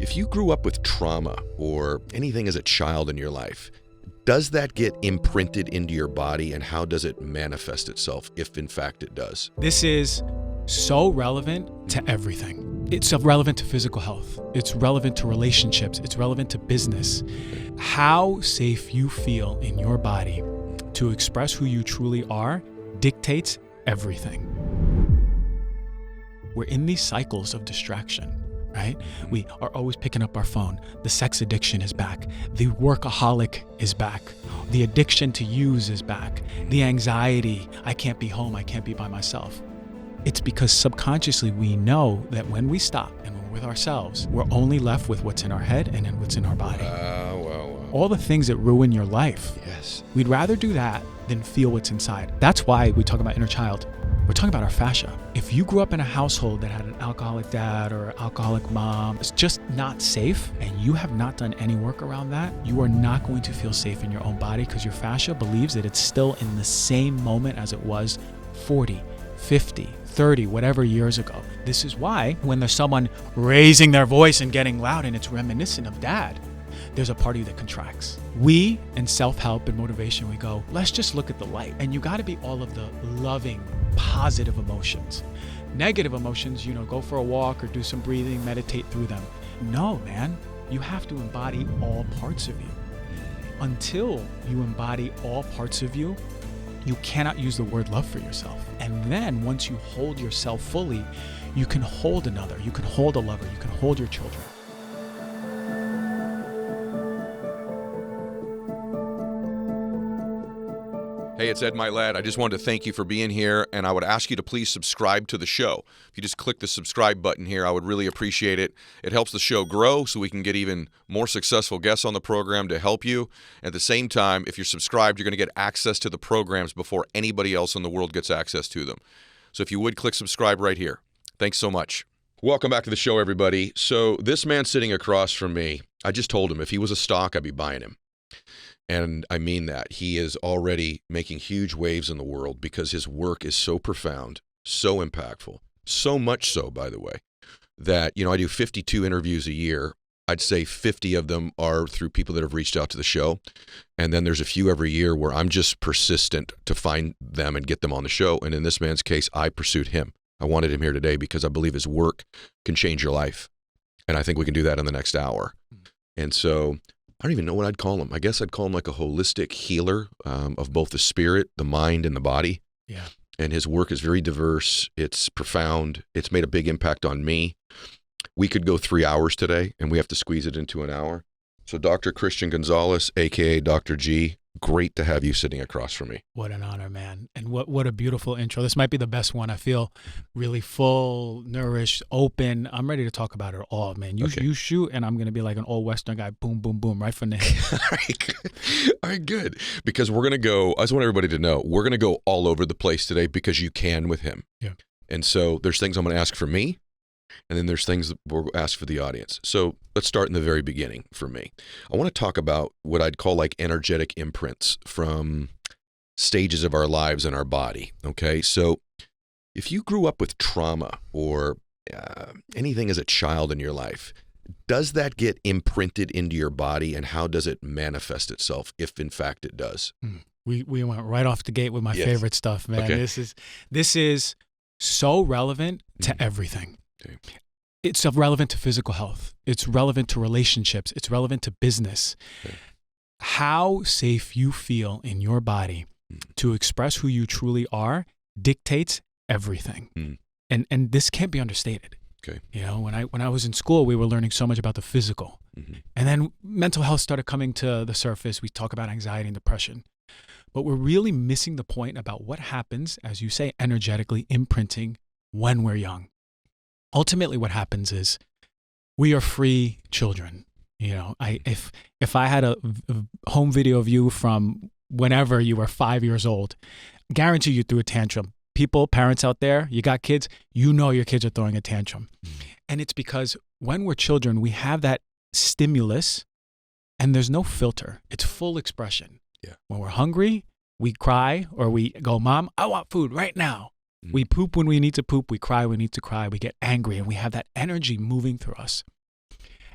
If you grew up with trauma or anything as a child in your life, does that get imprinted into your body, and how does it manifest itself, if in fact it does? This is so relevant to everything. It's relevant to physical health. It's relevant to relationships. It's relevant to business. How safe you feel in your body to express who you truly are dictates everything. We're in these cycles of distraction, right? We are always picking up our phone. The sex addiction is back. The workaholic is back. The addiction to use is back. The anxiety, I can't be home, I can't be by myself. It's because subconsciously we know that when we stop and we're with ourselves, we're only left with what's in our head and then what's in our body. All the things that ruin your life. Yes. We'd rather do that than feel what's inside. That's why we talk about inner child. We're talking about our fascia. If you grew up in a household that had an alcoholic dad or an alcoholic mom, it's just not safe, and you have not done any work around that, you are not going to feel safe in your own body because your fascia believes that it's still in the same moment as it was 40, 50, 30, whatever years ago. This is why when there's someone raising their voice and getting loud and it's reminiscent of dad, there's a part of you that contracts. We, in self-help and motivation, we go, let's just look at the light. And you got to be all of the loving, positive emotions. Negative emotions, go for a walk or do some breathing, meditate through them. No, man, you have to embody all parts of you. Until you embody all parts of you, you cannot use the word love for yourself. And then once you hold yourself fully, you can hold another, you can hold a lover, you can hold your children. Hey, it's Ed Mylett. I just wanted to thank you for being here, and I would ask you to please subscribe to the show. If you just click the subscribe button here, I would really appreciate it. It helps the show grow so we can get even more successful guests on the program to help you. At the same time, if you're subscribed, you're going to get access to the programs before anybody else in the world gets access to them. So if you would, click subscribe right here. Thanks so much. Welcome back to the show, everybody. So this man sitting across from me, I just told him if he was a stock, I'd be buying him. And I mean that. He is already making huge waves in the world because his work is so profound, so impactful, so much so, by the way, that, I do 52 interviews a year. I'd say 50 of them are through people that have reached out to the show. And then there's a few every year where I'm just persistent to find them and get them on the show. And in this man's case, I pursued him. I wanted him here today because I believe his work can change your life. And I think we can do that in the next hour. And so I don't even know what I'd call him. I guess I'd call him like a holistic healer of both the spirit, the mind, and the body. Yeah. And his work is very diverse. It's profound. It's made a big impact on me. We could go 3 hours today, and we have to squeeze it into an hour. So Dr. Christian Gonzalez, a.k.a. Dr. G, great to have you sitting across from me. What an honor, man. And what a beautiful intro. This might be the best one. I feel really full, nourished, open. I'm ready to talk about it all, man. You shoot, and I'm going to be like an old Western guy. Boom, boom, boom, right from the head. All right, good. Because we're going to go, I just want everybody to know, we're going to go all over the place today because you can with him. Yeah. And so there's things I'm going to ask for me, and then there's things that we'll ask for the audience. So let's start in the very beginning for me. I want to talk about what I'd call like energetic imprints from stages of our lives and our body. Okay. So if you grew up with trauma or anything as a child in your life, does that get imprinted into your body, and how does it manifest itself, if in fact it does? We went right off the gate with my favorite stuff, man. Okay. This is so relevant to everything. Okay. It's relevant to physical health. It's relevant to relationships. It's relevant to business. Okay. How safe you feel in your body to express who you truly are dictates everything. And this can't be understated. Okay. When I was in school, we were learning so much about the physical. And then mental health started coming to the surface. We talk about anxiety and depression. But we're really missing the point about what happens, as you say, energetically imprinting when we're young. Ultimately, what happens is we are free children. If I had a home video of you from whenever you were 5 years old, guarantee you threw a tantrum. Parents out there, you got kids, your kids are throwing a tantrum. And it's because when we're children, we have that stimulus and there's no filter. It's full expression. Yeah. When we're hungry, we cry or we go, Mom, I want food right now. We poop when we need to poop. We cry when we need to cry. We get angry, and we have that energy moving through us.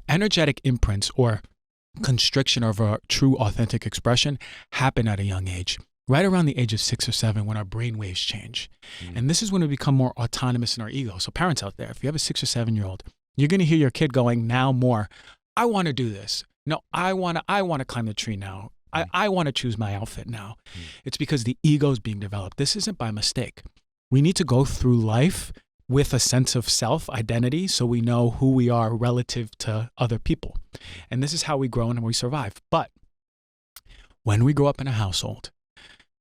energetic imprints or constriction of our true authentic expression happen at a young age, right around the age of 6 or 7 when our brain waves change. And this is when we become more autonomous in our ego. So parents out there, if you have a 6 or 7-year-old, you're going to hear your kid going now more, I want to do this. No, I want to climb the tree now. I want to choose my outfit now. It's because the ego is being developed. This isn't by mistake. We need to go through life with a sense of self-identity so we know who we are relative to other people. And this is how we grow and we survive. But when we grow up in a household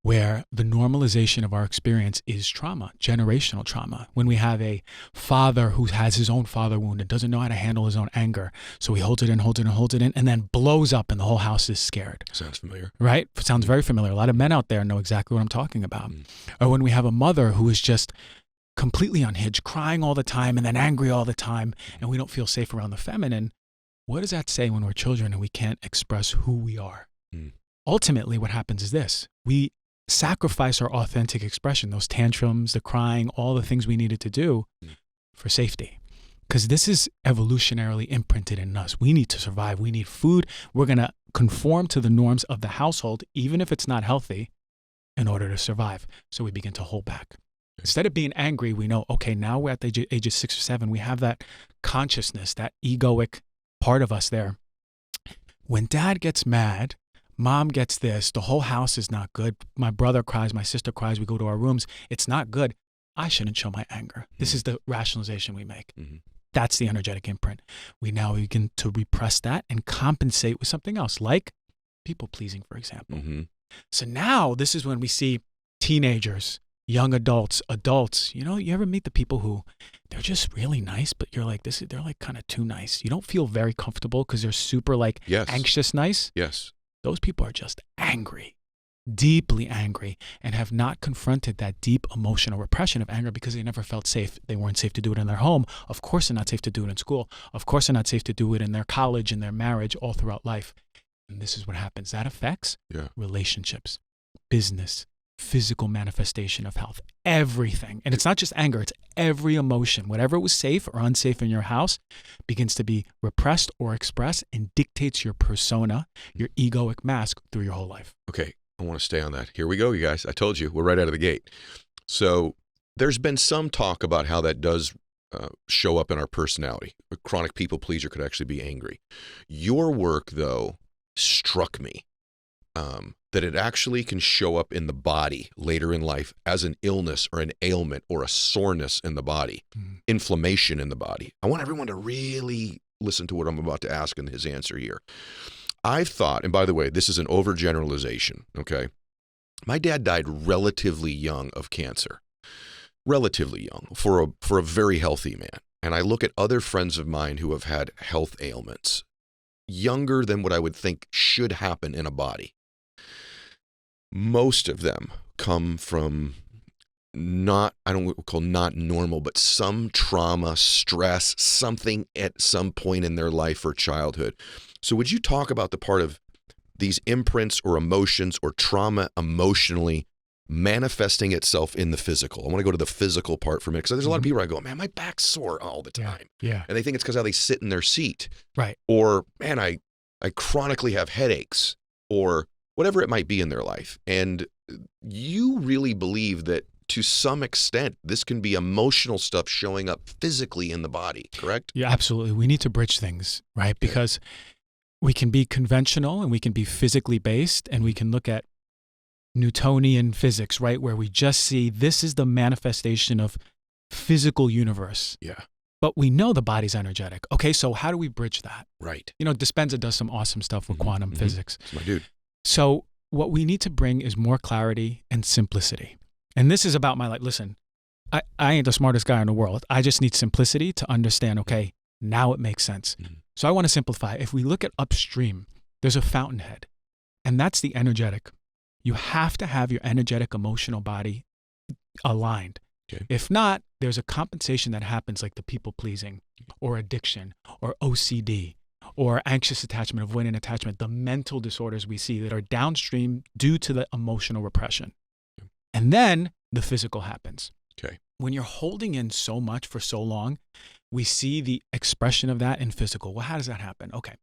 where the normalization of our experience is trauma, generational trauma, when we have a father who has his own father wound and doesn't know how to handle his own anger, so he holds it in, and then blows up and the whole house is scared. Sounds familiar. Right? Sounds very familiar. A lot of men out there know exactly what I'm talking about. Or when we have a mother who is just completely unhinged, crying all the time and then angry all the time, and we don't feel safe around the feminine. What does that say when we're children and we can't express who we are? Ultimately, what happens is this. We sacrifice our authentic expression, those tantrums, the crying, all the things we needed to do for safety. Because this is evolutionarily imprinted in us. We need to survive. We need food. We're going to conform to the norms of the household, even if it's not healthy, in order to survive. So we begin to hold back. Instead of being angry, we know, okay, now we're at the age of 6 or 7. We have that consciousness, that egoic part of us there. When dad gets mad, mom gets this, the whole house is not good. My brother cries, my sister cries, we go to our rooms. It's not good. I shouldn't show my anger. This is the rationalization we make. That's the energetic imprint. We now begin to repress that and compensate with something else, like people pleasing, for example. So now this is when we see teenagers, young adults, you know, you ever meet the people who they're just really nice, but you're like, they're like kind of too nice. You don't feel very comfortable because they're super like anxious nice. Yes. Those people are just angry, deeply angry, and have not confronted that deep emotional repression of anger because they never felt safe. They weren't safe to do it in their home. Of course, they're not safe to do it in school. Of course, they're not safe to do it in their college, in their marriage, all throughout life. And this is what happens. That affects relationships, business, physical manifestation of health, everything. And it's not just anger, it's every emotion. Whatever was safe or unsafe in your house begins to be repressed or expressed and dictates your persona, your egoic mask through your whole life. Okay, I want to stay on that. Here we go, you guys. I told you, we're right out of the gate. So there's been some talk about how that does show up in our personality. A chronic people pleaser could actually be angry. Your work, though, struck me. That it actually can show up in the body later in life as an illness or an ailment or a soreness in the body, inflammation in the body. I want everyone to really listen to what I'm about to ask and his answer here. I've thought, and by the way, this is an overgeneralization, okay? My dad died relatively young of cancer, relatively young for a very healthy man. And I look at other friends of mine who have had health ailments, younger than what I would think should happen in a body. Most of them come from not normal, but some trauma, stress, something at some point in their life or childhood. So would you talk about the part of these imprints or emotions or trauma emotionally manifesting itself in the physical? I want to go to the physical part for a minute, because there's a lot of people where I go, man, my back's sore all the time. Yeah. And they think it's because how they sit in their seat. Right. Or, man, I chronically have headaches, or whatever it might be in their life. And you really believe that to some extent, this can be emotional stuff showing up physically in the body, correct? Yeah, absolutely. We need to bridge things, right? Because we can be conventional and we can be physically based, and we can look at Newtonian physics, right? Where we just see this is the manifestation of physical universe. Yeah. But we know the body's energetic. Okay, so how do we bridge that? Right. You know, Dispenza does some awesome stuff with quantum physics. That's my dude. So what we need to bring is more clarity and simplicity. And this is about my life. Listen, I ain't the smartest guy in the world. I just need simplicity to understand, okay, now it makes sense. So I want to simplify. If we look at upstream, there's a fountainhead, and that's the energetic. You have to have your energetic, emotional body aligned. Okay. If not, there's a compensation that happens, like the people pleasing or addiction or OCD or anxious attachment, avoidant attachment, the mental disorders we see that are downstream due to the emotional repression. And then the physical happens. Okay. When you're holding in so much for so long, we see the expression of that in physical. Well, how does that happen? Okay.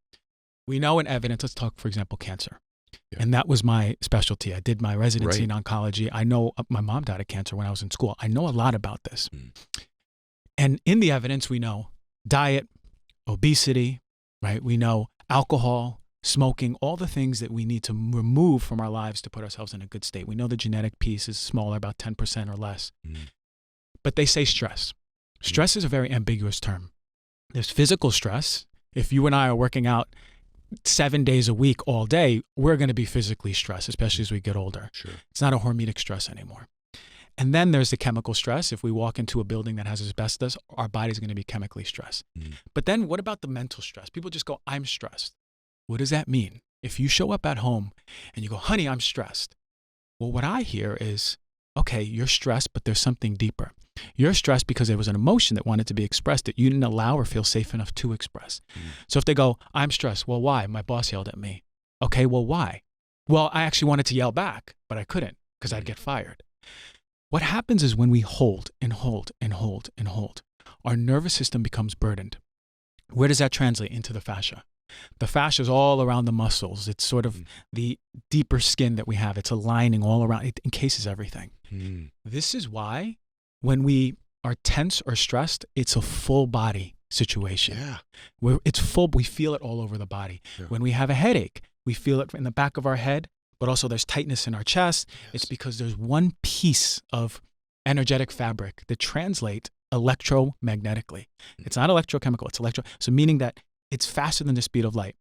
We know in evidence, let's talk, for example, cancer. Yeah. And that was my specialty. I did my residency in oncology. I know my mom died of cancer when I was in school. I know a lot about this. And in the evidence, we know diet, obesity, right? We know alcohol, smoking, all the things that we need to remove from our lives to put ourselves in a good state. We know the genetic piece is smaller, about 10% or less. But they say stress. Stress is a very ambiguous term. There's physical stress. If you and I are working out 7 days a week all day, we're going to be physically stressed, especially as we get older. Sure. It's not a hormetic stress anymore. And then there's the chemical stress. If we walk into a building that has asbestos, our body's going to be chemically stressed. But then what about the mental stress? People just go, I'm stressed. What does that mean? If you show up at home and you go, honey, I'm stressed. Well, what I hear is, okay, you're stressed, but there's something deeper. You're stressed because there was an emotion that wanted to be expressed that you didn't allow or feel safe enough to express. So if they go, I'm stressed. Well, why? My boss yelled at me. Okay, well, why? Well, I actually wanted to yell back, but I couldn't because I'd get fired. What happens is when we hold and hold and hold and hold, our nervous system becomes burdened. Where does that translate? Into the fascia. The fascia is all around the muscles. It's sort of the deeper skin that we have. It's a lining all around. It encases everything. This is why when we are tense or stressed, it's a full body situation. Where it's full, we feel it all over the body. When we have a headache, we feel it in the back of our head, but also there's tightness in our chest. It's because there's one piece of energetic fabric that translates electromagnetically. It's not electrochemical, it's electro. So meaning that it's faster than the speed of light.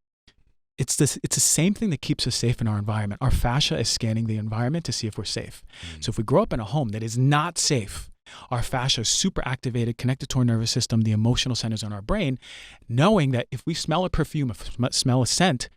It's the same thing that keeps us safe in our environment. Our fascia is scanning the environment to see if we're safe. So if we grow up in a home that is not safe, our fascia is super activated, connected to our nervous system, the emotional centers in our brain, knowing that if we smell a perfume, if we smell a scent,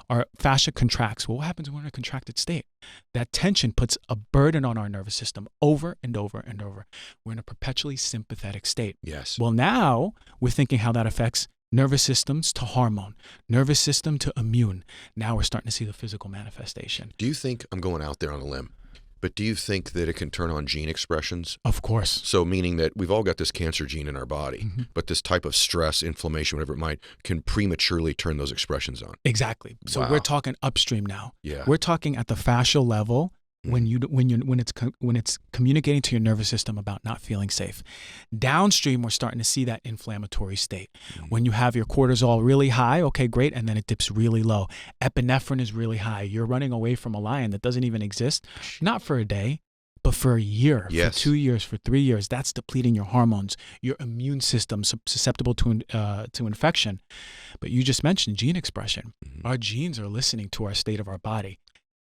our fascia contracts. Well, what happens when we're in a contracted state? That tension puts a burden on our nervous system over and over and over. We're in a perpetually sympathetic state. Yes. Well, now we're thinking how that affects nervous systems to hormone, nervous system to immune. Now we're starting to see the physical manifestation. Do you think, I'm going out there on a limb, but do you think that it can turn on gene expressions? Of course. So meaning that we've all got this cancer gene in our body, but this type of stress, inflammation, whatever it might, can prematurely turn those expressions on. Exactly. So we're talking upstream now. Yeah. We're talking at the fascial level. When it's communicating to your nervous system about not feeling safe. Downstream, we're starting to see that inflammatory state. When you have your cortisol really high, okay, great, and then it dips really low. Epinephrine is really high. You're running away from a lion that doesn't even exist, not for a day, but for a year, for 2 years, for 3 years. That's depleting your hormones, your immune system, susceptible to infection. But you just mentioned gene expression. Our genes are listening to our state of our body.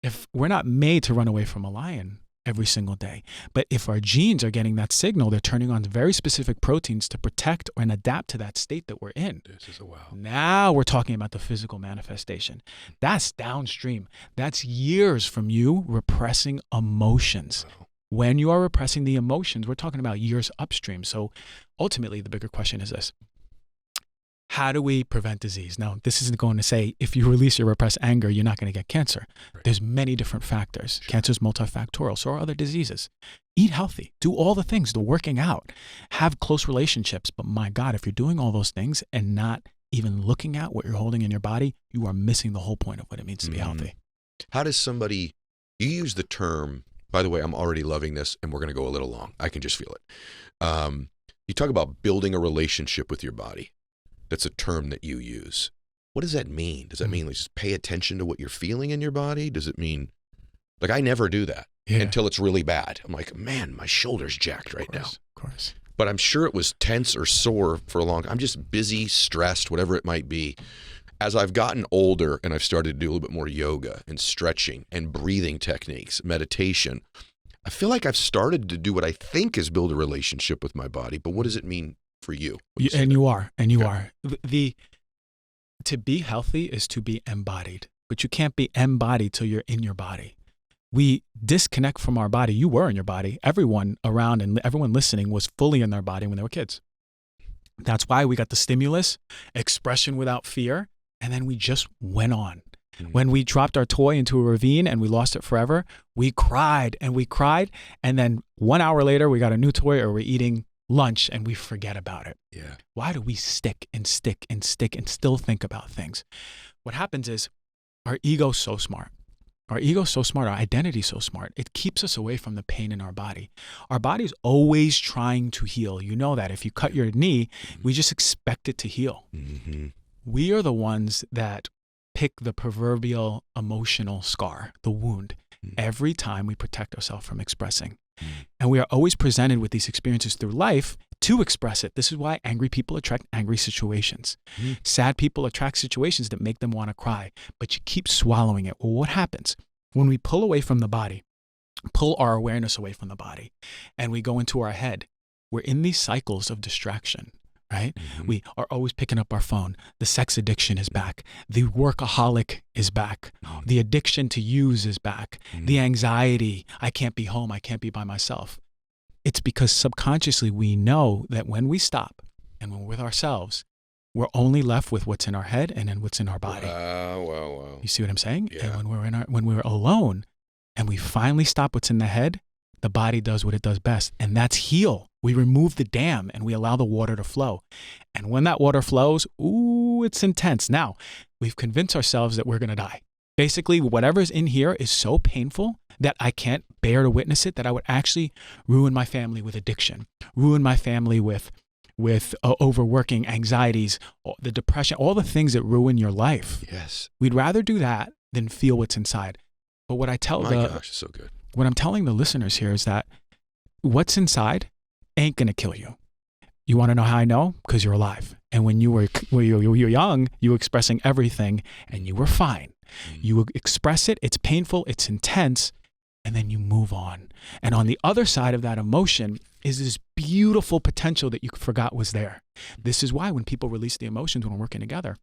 If we're not made to run away from a lion every single day, but if our genes are getting that signal, they're turning on very specific proteins to protect and adapt to that state that we're in. This is a wow. Now we're talking about the physical manifestation. That's downstream. That's years from you repressing emotions. Wow. When you are repressing the emotions, we're talking about years upstream. So ultimately, the bigger question is this. How do we prevent disease? Now, this isn't going to say if you release your repressed anger, you're not going to get cancer. There's many different factors. Cancer is multifactorial. So are other diseases. Eat healthy. Do all the things, the working out. Have close relationships. But my God, if you're doing all those things and not even looking at what you're holding in your body, you are missing the whole point of what it means to be healthy. How does somebody, you use the term, by the way, I'm already loving this and we're going to go a little long. I can just feel it. You talk about building a relationship with your body. That's a term that you use. What does that mean? Does that mean like just pay attention to what you're feeling in your body? Does it mean, like I never do that until it's really bad. I'm like, man, my shoulder's jacked right now. Of course. But I'm sure it was tense or sore for a long time. I'm just busy, stressed, whatever it might be. As I've gotten older and I've started to do a little bit more yoga and stretching and breathing techniques, meditation, I feel like I've started to do what I think is build a relationship with my body. But what does it mean for you? You are. To be healthy is to be embodied, but you can't be embodied till you're in your body. We disconnect from our body. You were in your body. Everyone around and everyone listening was fully in their body when they were kids. That's why we got the stimulus, expression without fear, and then we just went on. When we dropped our toy into a ravine and we lost it forever, we cried, and then 1 hour later we got a new toy, or we're eating lunch and we forget about it. Yeah. Why do we stick and stick and stick and still think about things? What happens is our ego's so smart. Our ego's so smart. Our identity's so smart. It keeps us away from the pain in our body. Our body's always trying to heal. You know that. If you cut your knee, we just expect it to heal. Mm-hmm. We are the ones that pick the proverbial emotional scar, the wound, every time we protect ourselves from expressing. And we are always presented with these experiences through life to express it. This is why angry people attract angry situations. Sad people attract situations that make them want to cry, but you keep swallowing it. Well, what happens when we pull away from the body, pull our awareness away from the body, and we go into our head? We're in these cycles of distraction, right? We are always picking up our phone. The sex addiction is back. The workaholic is back. The addiction to use is back. The anxiety, I can't be home. I can't be by myself. It's because subconsciously we know that when we stop and when we're with ourselves, we're only left with what's in our head and then what's in our body. Wow. You see what I'm saying? Yeah. And when we're alone and we finally stop what's in the head, the body does what it does best, and that's heal. We remove the dam and we allow the water to flow. And when that water flows, ooh, it's intense. Now, we've convinced ourselves that we're going to die. Basically, whatever's in here is so painful that I can't bear to witness it, that I would actually ruin my family with addiction, ruin my family with overworking, anxieties, the depression, all the things that ruin your life. Yes. We'd rather do that than feel what's inside. But what I tell Gosh, so good. What I'm telling the listeners here is that what's inside ain't going to kill you. You want to know how I know? Because you're alive. And when you were young, you were expressing everything and you were fine. You would express it. It's painful. It's intense. And then you move on. And on the other side of that emotion is this beautiful potential that you forgot was there. This is why when people release the emotions when we're working together,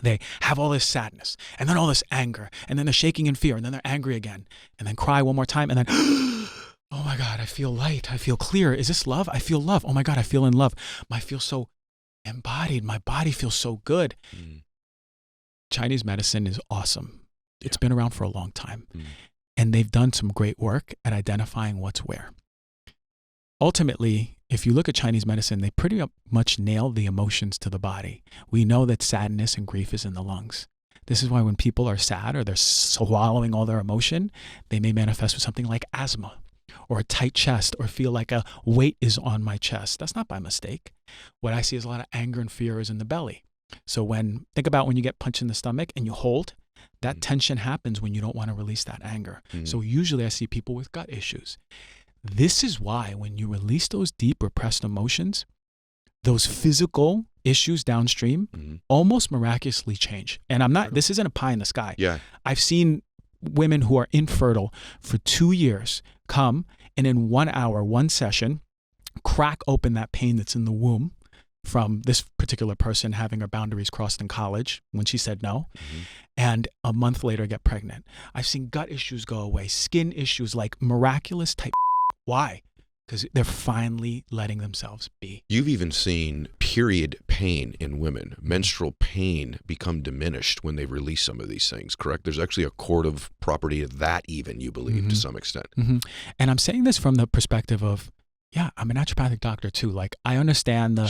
they have all this sadness and then all this anger and then they're shaking in fear and then they're angry again and then cry one more time and then, oh my God, I feel light. I feel clear. Is this love? I feel love. Oh my God, I feel in love. I feel so embodied. My body feels so good. Chinese medicine is awesome. It's been around for a long time. And they've done some great work at identifying what's where. Ultimately, if you look at Chinese medicine, they pretty much nail the emotions to the body. We know that sadness and grief is in the lungs. This is why when people are sad or they're swallowing all their emotion, they may manifest with something like asthma or a tight chest or feel like a weight is on my chest. That's not by mistake. What I see is a lot of anger and fear is in the belly. So think about when you get punched in the stomach and you hold, that tension happens when you don't want to release that anger. So usually I see people with gut issues. This is why when you release those deep repressed emotions, those physical issues downstream almost miraculously change. And this isn't a pie in the sky. Yeah. I've seen women who are infertile for 2 years come and in 1 hour, one session, crack open that pain that's in the womb from this particular person having her boundaries crossed in college when she said no, and a month later get pregnant. I've seen gut issues go away, skin issues, like miraculous type. Why? Because they're finally letting themselves be. You've even seen period pain in women, menstrual pain become diminished when they release some of these things, correct? There's actually a curative property of that even, you believe, to some extent. And I'm saying this from the perspective of, I'm a naturopathic doctor too. Like, I understand the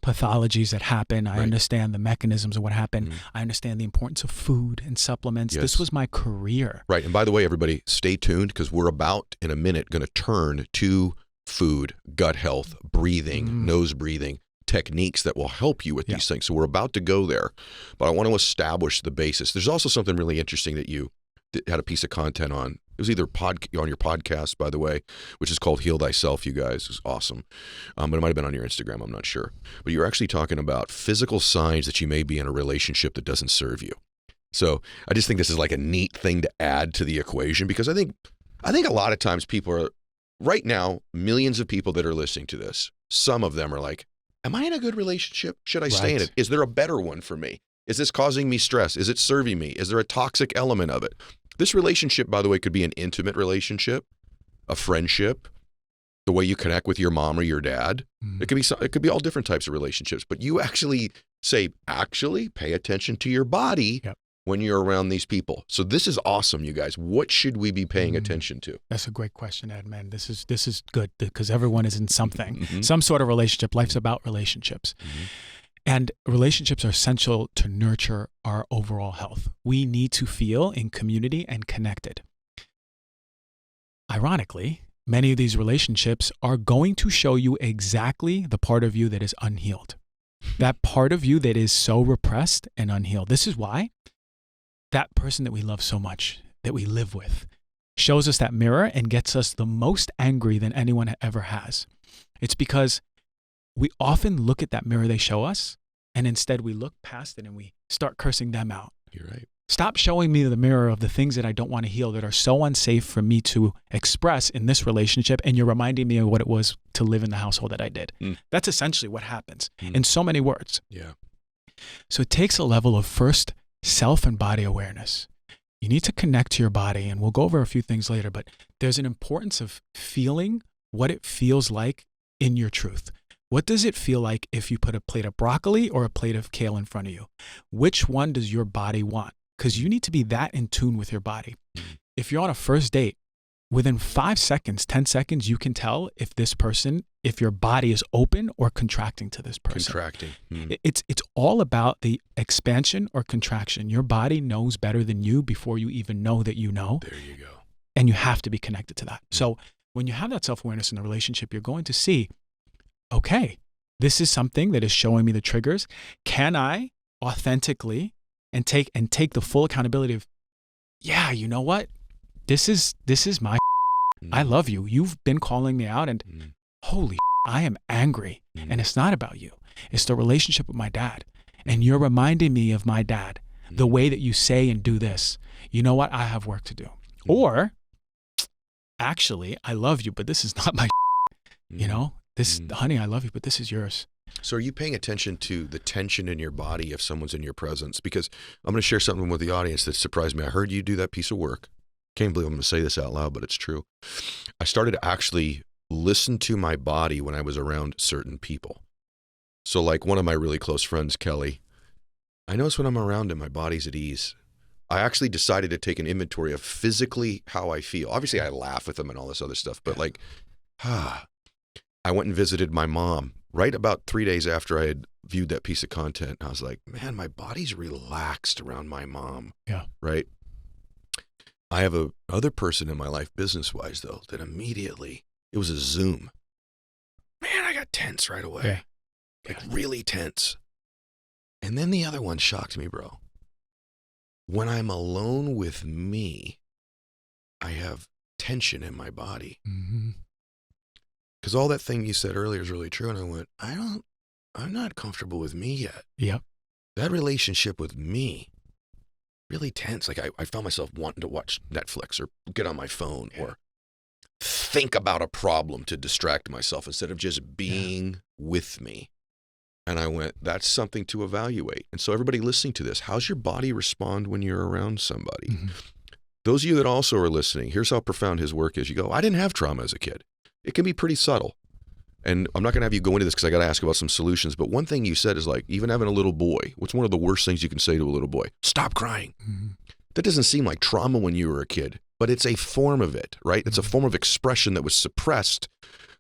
pathologies that happen. I understand the mechanisms of what happened. I understand the importance of food and supplements. Yes. This was my career. Right. And by the way, everybody, stay tuned because we're about in a minute going to turn to food, gut health, breathing, nose breathing, techniques that will help you with these things. So we're about to go there, but I want to establish the basis. There's also something really interesting that you had a piece of content on. It was either on your podcast, by the way, which is called Heal Thyself, you guys. It was awesome. But it might have been on your Instagram. I'm not sure. But you're actually talking about physical signs that you may be in a relationship that doesn't serve you. So I just think this is like a neat thing to add to the equation because I think a lot of times people are, right now, millions of people that are listening to this, some of them are like, am I in a good relationship? Should I stay in it? Is there a better one for me? Is this causing me stress? Is it serving me? Is there a toxic element of it? This relationship, by the way, could be an intimate relationship, a friendship, the way you connect with your mom or your dad. It could be all different types of relationships. But you actually say, pay attention to your body when you're around these people. So this is awesome, you guys. What should we be paying attention to? That's a great question, Ed, man. This is good because everyone is in something, some sort of relationship. Life's about relationships. And relationships are essential to nurture our overall health. We need to feel in community and connected. Ironically, many of these relationships are going to show you exactly the part of you that is unhealed. That part of you that is so repressed and unhealed. This is why that person that we love so much, that we live with, shows us that mirror and gets us the most angry than anyone ever has. It's because we often look at that mirror they show us, and instead we look past it and we start cursing them out. You're right. Stop showing me the mirror of the things that I don't want to heal, that are so unsafe for me to express in this relationship, and you're reminding me of what it was to live in the household that I did. That's essentially what happens in so many words. Yeah. So it takes a level of first self and body awareness. You need to connect to your body, and we'll go over a few things later, but there's an importance of feeling what it feels like in your truth. What does it feel like if you put a plate of broccoli or a plate of kale in front of you? Which one does your body want? Because you need to be that in tune with your body. If you're on a first date, within 5 seconds, 10 seconds, you can tell if this person, if your body is open or contracting to this person. Contracting. It's all about the expansion or contraction. Your body knows better than you before you even know that you know. There you go. And you have to be connected to that. So when you have that self-awareness in the relationship, you're going to see, okay, this is something that is showing me the triggers. Can I authentically and take the full accountability of, yeah, you know what? This is my I love you. You've been calling me out, and holy I am angry. And it's not about you. It's the relationship with my dad. And you're reminding me of my dad, the way that you say and do this. You know what? I have work to do. Or actually, I love you, but this is not my you know? This, honey, I love you, but this is yours. So are you paying attention to the tension in your body if someone's in your presence? Because I'm going to share something with the audience that surprised me. I heard you do that piece of work. Can't believe I'm going to say this out loud, but it's true. I started to actually listen to my body when I was around certain people. So like one of my really close friends, Kelly, I notice when I'm around him, my body's at ease. I actually decided to take an inventory of physically how I feel. Obviously, I laugh with him and all this other stuff, but like, I went and visited my mom right about 3 days after I had viewed that piece of content. I was like, man, my body's relaxed around my mom. Yeah. Right. I have a other person in my life, business-wise, though, that immediately, it was a Zoom. Man, I got tense right away. Like really tense. And then the other one shocked me, bro. When I'm alone with me, I have tension in my body. Because all that thing you said earlier is really true. And I went, I'm not comfortable with me yet. Yep. That relationship with me, really tense. Like I found myself wanting to watch Netflix or get on my phone or think about a problem to distract myself instead of just being with me. And I went, that's something to evaluate. And so everybody listening to this, how's your body respond when you're around somebody? Those of you that also are listening, here's how profound his work is. You go, I didn't have trauma as a kid. It can be pretty subtle. And I'm not going to have you go into this because I got to ask about some solutions. But one thing you said is like, even having a little boy, what's one of the worst things you can say to a little boy? Stop crying. That doesn't seem like trauma when you were a kid, but it's a form of it, right? It's a form of expression that was suppressed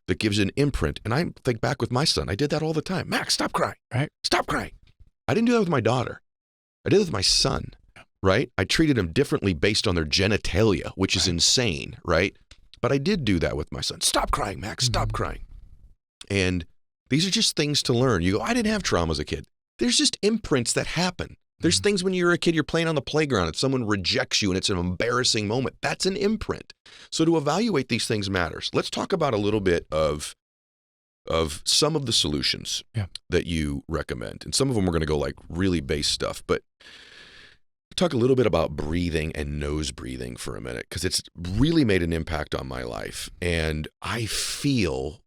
that gives an imprint. And I think back with my son, I did that all the time. Max, stop crying. Right. Stop crying. I didn't do that with my daughter. I did it with my son, right? I treated them differently based on their genitalia, which is insane, right? But I did do that with my son. Stop crying, Max. Stop crying. And these are just things to learn. You go, I didn't have trauma as a kid. There's just imprints that happen. There's things when you're a kid, you're playing on the playground and someone rejects you and it's an embarrassing moment. That's an imprint. So to evaluate these things matters. Let's talk about a little bit of some of the solutions that you recommend. And some of them we're going to go like really base stuff, but talk a little bit about breathing and nose breathing for a minute, because it's really made an impact on my life. And I feel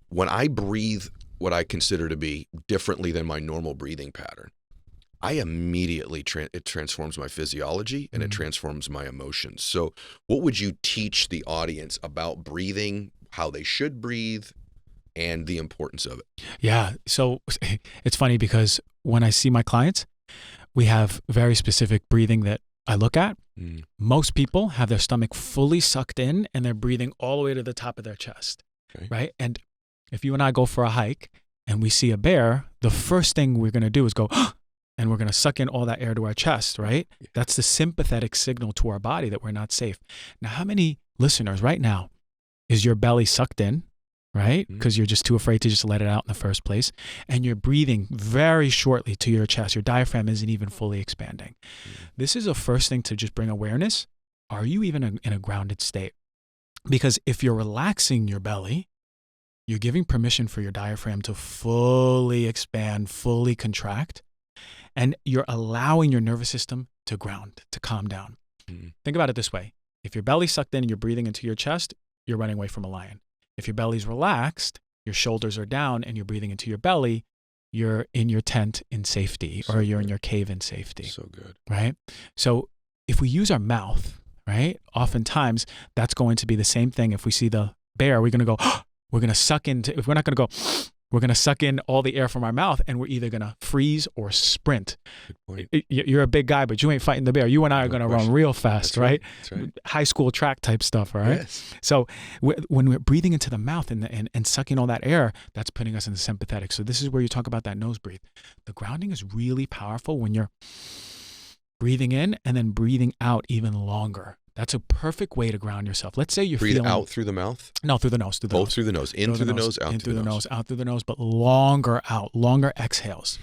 when I breathe what I consider to be differently than my normal breathing pattern, I immediately, it transforms my physiology and it transforms my emotions. So what would you teach the audience about breathing, how they should breathe, and the importance of it? Yeah. So it's funny because when I see my clients, we have very specific breathing that I look at. Mm. Most people have their stomach fully sucked in and they're breathing all the way to the top of their chest, Okay. right? And if you and I go for a hike and we see a bear, the first thing we're going to do is go, and we're going to suck in all that air to our chest, right? Yeah. That's the sympathetic signal to our body that we're not safe. Now, how many listeners right now is your belly sucked in, right? Because you're just too afraid to just let it out in the first place. And you're breathing very shortly to your chest. Your diaphragm isn't even fully expanding. This is the first thing to just bring awareness. Are you even in a grounded state? Because if you're relaxing your belly, you're giving permission for your diaphragm to fully expand, fully contract, and you're allowing your nervous system to ground, to calm down. Think about it this way. If your belly's sucked in and you're breathing into your chest, you're running away from a lion. If your belly's relaxed, your shoulders are down and you're breathing into your belly, you're in your tent in safety, or you're in your cave in safety. So good. Right? So if we use our mouth, right, oftentimes that's going to be the same thing. If we see the bear, we're going to go, we're going to suck into, if we're not going to go, we're going to suck in all the air from our mouth, and we're either going to freeze or sprint. Good point. You're a big guy, but you ain't fighting the bear. You and I are going to run real fast, That's right? That's right. High school track type stuff, right? Yes. So when we're breathing into the mouth and sucking all that air, that's putting us in the sympathetic. So this is where you talk about that nose breathe. The grounding is really powerful when you're breathing in and then breathing out even longer. That's a perfect way to ground yourself. Let's say you're Breathe feeling out through the mouth? No, through the nose. Both through the nose. In through the nose, out through the nose. Out through the nose, but longer out, longer exhales.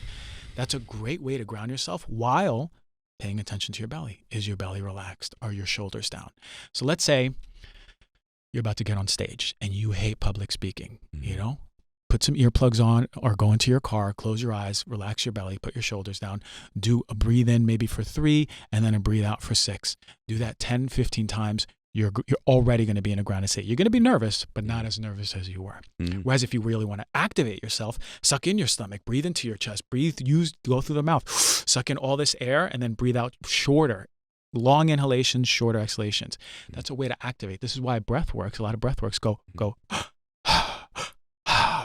That's a great way to ground yourself while paying attention to your belly. Is your belly relaxed? Are your shoulders down? So let's say you're about to get on stage and you hate public speaking, you know? Put some earplugs on or go into your car, close your eyes, relax your belly, put your shoulders down, do a breathe in maybe for 3 and then a breathe out for 6. Do that 10, 15 times. You're already going to be in a grounded state. You're going to be nervous, but not as nervous as you were. Whereas if you really want to activate yourself, suck in your stomach, breathe into your chest, go through the mouth, suck in all this air and then breathe out shorter. Long inhalations, shorter exhalations. That's a way to activate. This is why breath works. A lot of breath works go,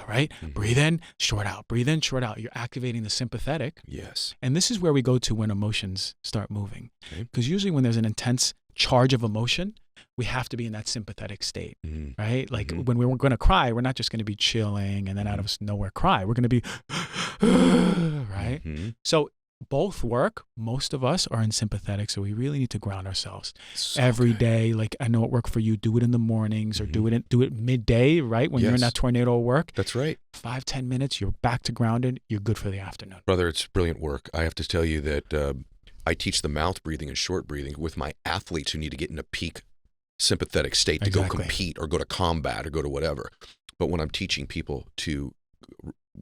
right? Breathe in, short out. Breathe in, short out. You're activating the sympathetic. Yes. And this is where we go to when emotions start moving. Because usually when there's an intense charge of emotion, we have to be in that sympathetic state, right? Like when we're going to cry, we're not just going to be chilling and then out of nowhere cry. We're going to be, right? So both work. Most of us are in sympathetic, so we really need to ground ourselves every day. Like I know it worked for you. Do it in the mornings or do it midday, right? When you're in that tornado work. That's right. 5-10 minutes, you're back to grounded. You're good for the afternoon. Brother, it's brilliant work. I have to tell you that I teach the mouth breathing and short breathing with my athletes who need to get in a peak sympathetic state to go compete or go to combat or go to whatever. But when I'm teaching people to,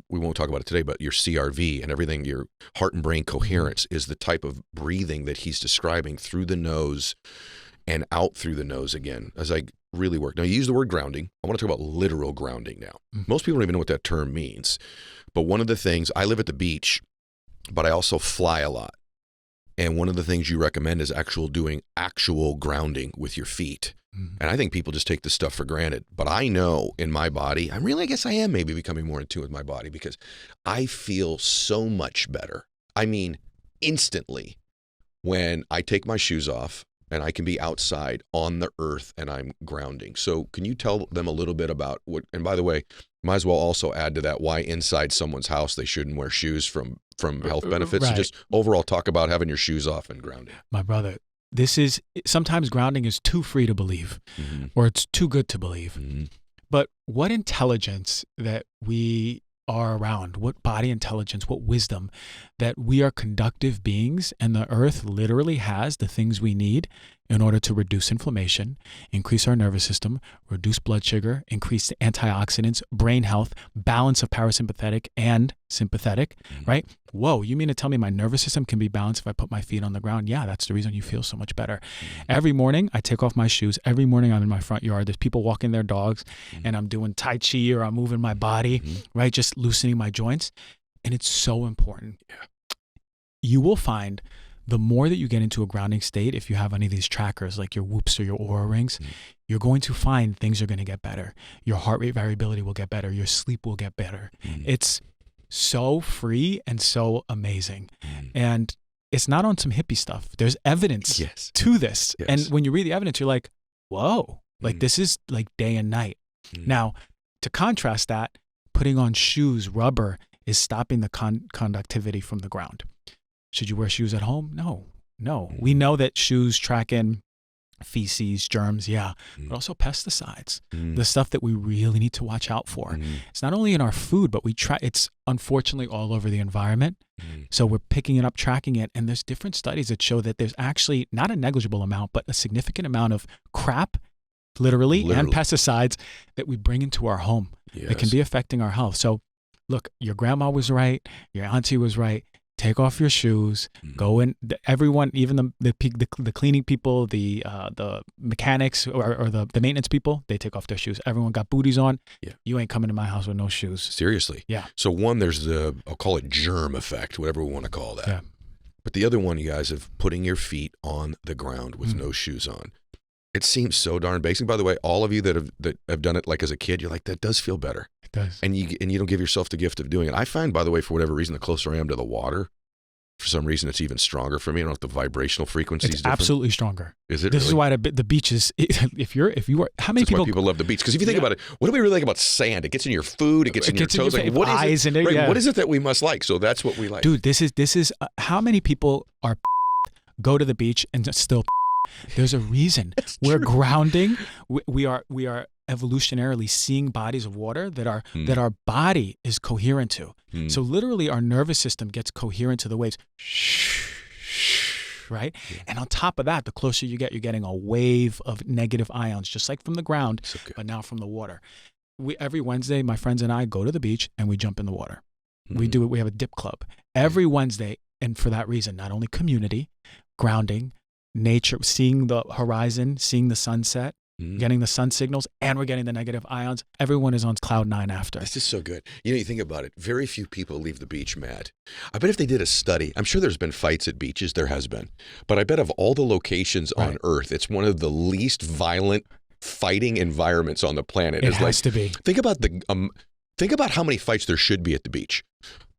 we won't talk about it today, but your CRV and everything, your heart and brain coherence is the type of breathing that he's describing through the nose and out through the nose again, as I really work. Now, you use the word grounding. I want to talk about literal grounding now. Most people don't even know what that term means. But one of the things, I live at the beach, but I also fly a lot. And one of the things you recommend is doing actual grounding with your feet. And I think people just take this stuff for granted. But I know in my body, I guess I am maybe becoming more in tune with my body because I feel so much better. I mean, instantly when I take my shoes off and I can be outside on the earth and I'm grounding. So can you tell them a little bit about what, and by the way, might as well also add to that why inside someone's house they shouldn't wear shoes from health benefits. Right. So just overall talk about having your shoes off and grounding. My brother, sometimes grounding is too free to believe or it's too good to believe. But what intelligence that we are around, what body intelligence, what wisdom that we are conductive beings and the earth literally has the things we need in order to reduce inflammation, increase our nervous system, reduce blood sugar, increase the antioxidants, brain health, balance of parasympathetic and sympathetic, right? Whoa, you mean to tell me my nervous system can be balanced if I put my feet on the ground? Yeah, that's the reason you feel so much better. Every morning I take off my shoes. Every morning I'm in my front yard. There's people walking their dogs and I'm doing Tai Chi or I'm moving my body, right? Just loosening my joints. And it's so important. You will find the more that you get into a grounding state, if you have any of these trackers like your Whoops or your Oura rings, you're going to find things are going to get better. Your heart rate variability will get better. Your sleep will get better. It's so free and so amazing. And it's not on some hippie stuff. There's evidence to this. Yes. And when you read the evidence, you're like, whoa, like this is like day and night. Now, to contrast that, putting on shoes, rubber, is stopping the conductivity from the ground. Should you wear shoes at home? No. We know that shoes track in feces, germs, but also pesticides, the stuff that we really need to watch out for. It's not only in our food, but it's unfortunately all over the environment. So we're picking it up, tracking it, and there's different studies that show that there's actually not a negligible amount, but a significant amount of crap, literally. And pesticides that we bring into our home that can be affecting our health. So look, your grandma was right, your auntie was right. Take off your shoes. Go in. Everyone, even the cleaning people, the mechanics or the maintenance people, they take off their shoes. Everyone got booties on. Yeah. You ain't coming to my house with no shoes. Seriously. Yeah. So one, there's I'll call it germ effect, whatever we want to call that. Yeah. But the other one, you guys, of putting your feet on the ground with no shoes on. It seems so darn basic. By the way, all of you that have done it like as a kid, you're like, that does feel better. It does. And you don't give yourself the gift of doing it. I find, by the way, for whatever reason, the closer I am to the water, for some reason, it's even stronger for me. I don't know if the vibrational frequency is different. Absolutely stronger. Is it? This really? is why the beach is. If you are, how many That's why people love the beach? Because if you think about it, what do we really like about sand? It gets in your food. It gets in your toes. Like, what is it? Right, what is it that we must like? So that's what we like. Dude, this is how many people are go to the beach and still. There's a reason. We're grounding. We are evolutionarily seeing bodies of water that our body is coherent to. So literally our nervous system gets coherent to the waves. Right? Yeah. And on top of that, the closer you get, you're getting a wave of negative ions, just like from the ground, but now from the water. Every Wednesday, my friends and I go to the beach and we jump in the water. We do it. We have a dip club every Wednesday. And for that reason, not only community, grounding, nature, seeing the horizon, seeing the sunset, getting the sun signals, and we're getting the negative ions. Everyone is on cloud nine after. This is so good. You think about it, very few people leave the beach mad. I bet if they did a study, I'm sure there's been fights at beaches, there has been, but I bet of all the locations on Earth, it's one of the least violent fighting environments on the planet. It has to be. Think about how many fights there should be at the beach.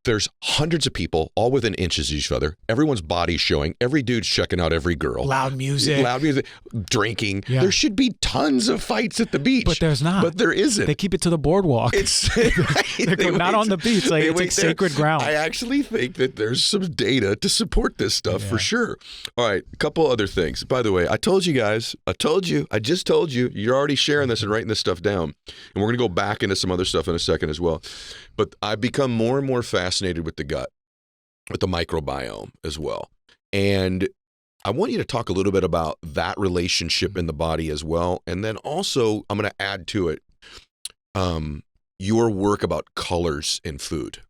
There's hundreds of people, all within inches of each other. Everyone's body's showing. Every dude's checking out every girl. Loud music, drinking. Yeah. There should be tons of fights at the beach. But there's not. But there isn't. They keep it to the boardwalk. They're not on the beach. Like, it's like sacred ground. I actually think that there's some data to support this stuff for sure. All right, a couple other things. By the way, I told you guys. I just told you. You're already sharing this and writing this stuff down. And we're going to go back into some other stuff in a second as well. But I've become more and more fascinated with the gut, with the microbiome as well. And I want you to talk a little bit about that relationship in the body as well. And then also, I'm going to add to it your work about colors in food.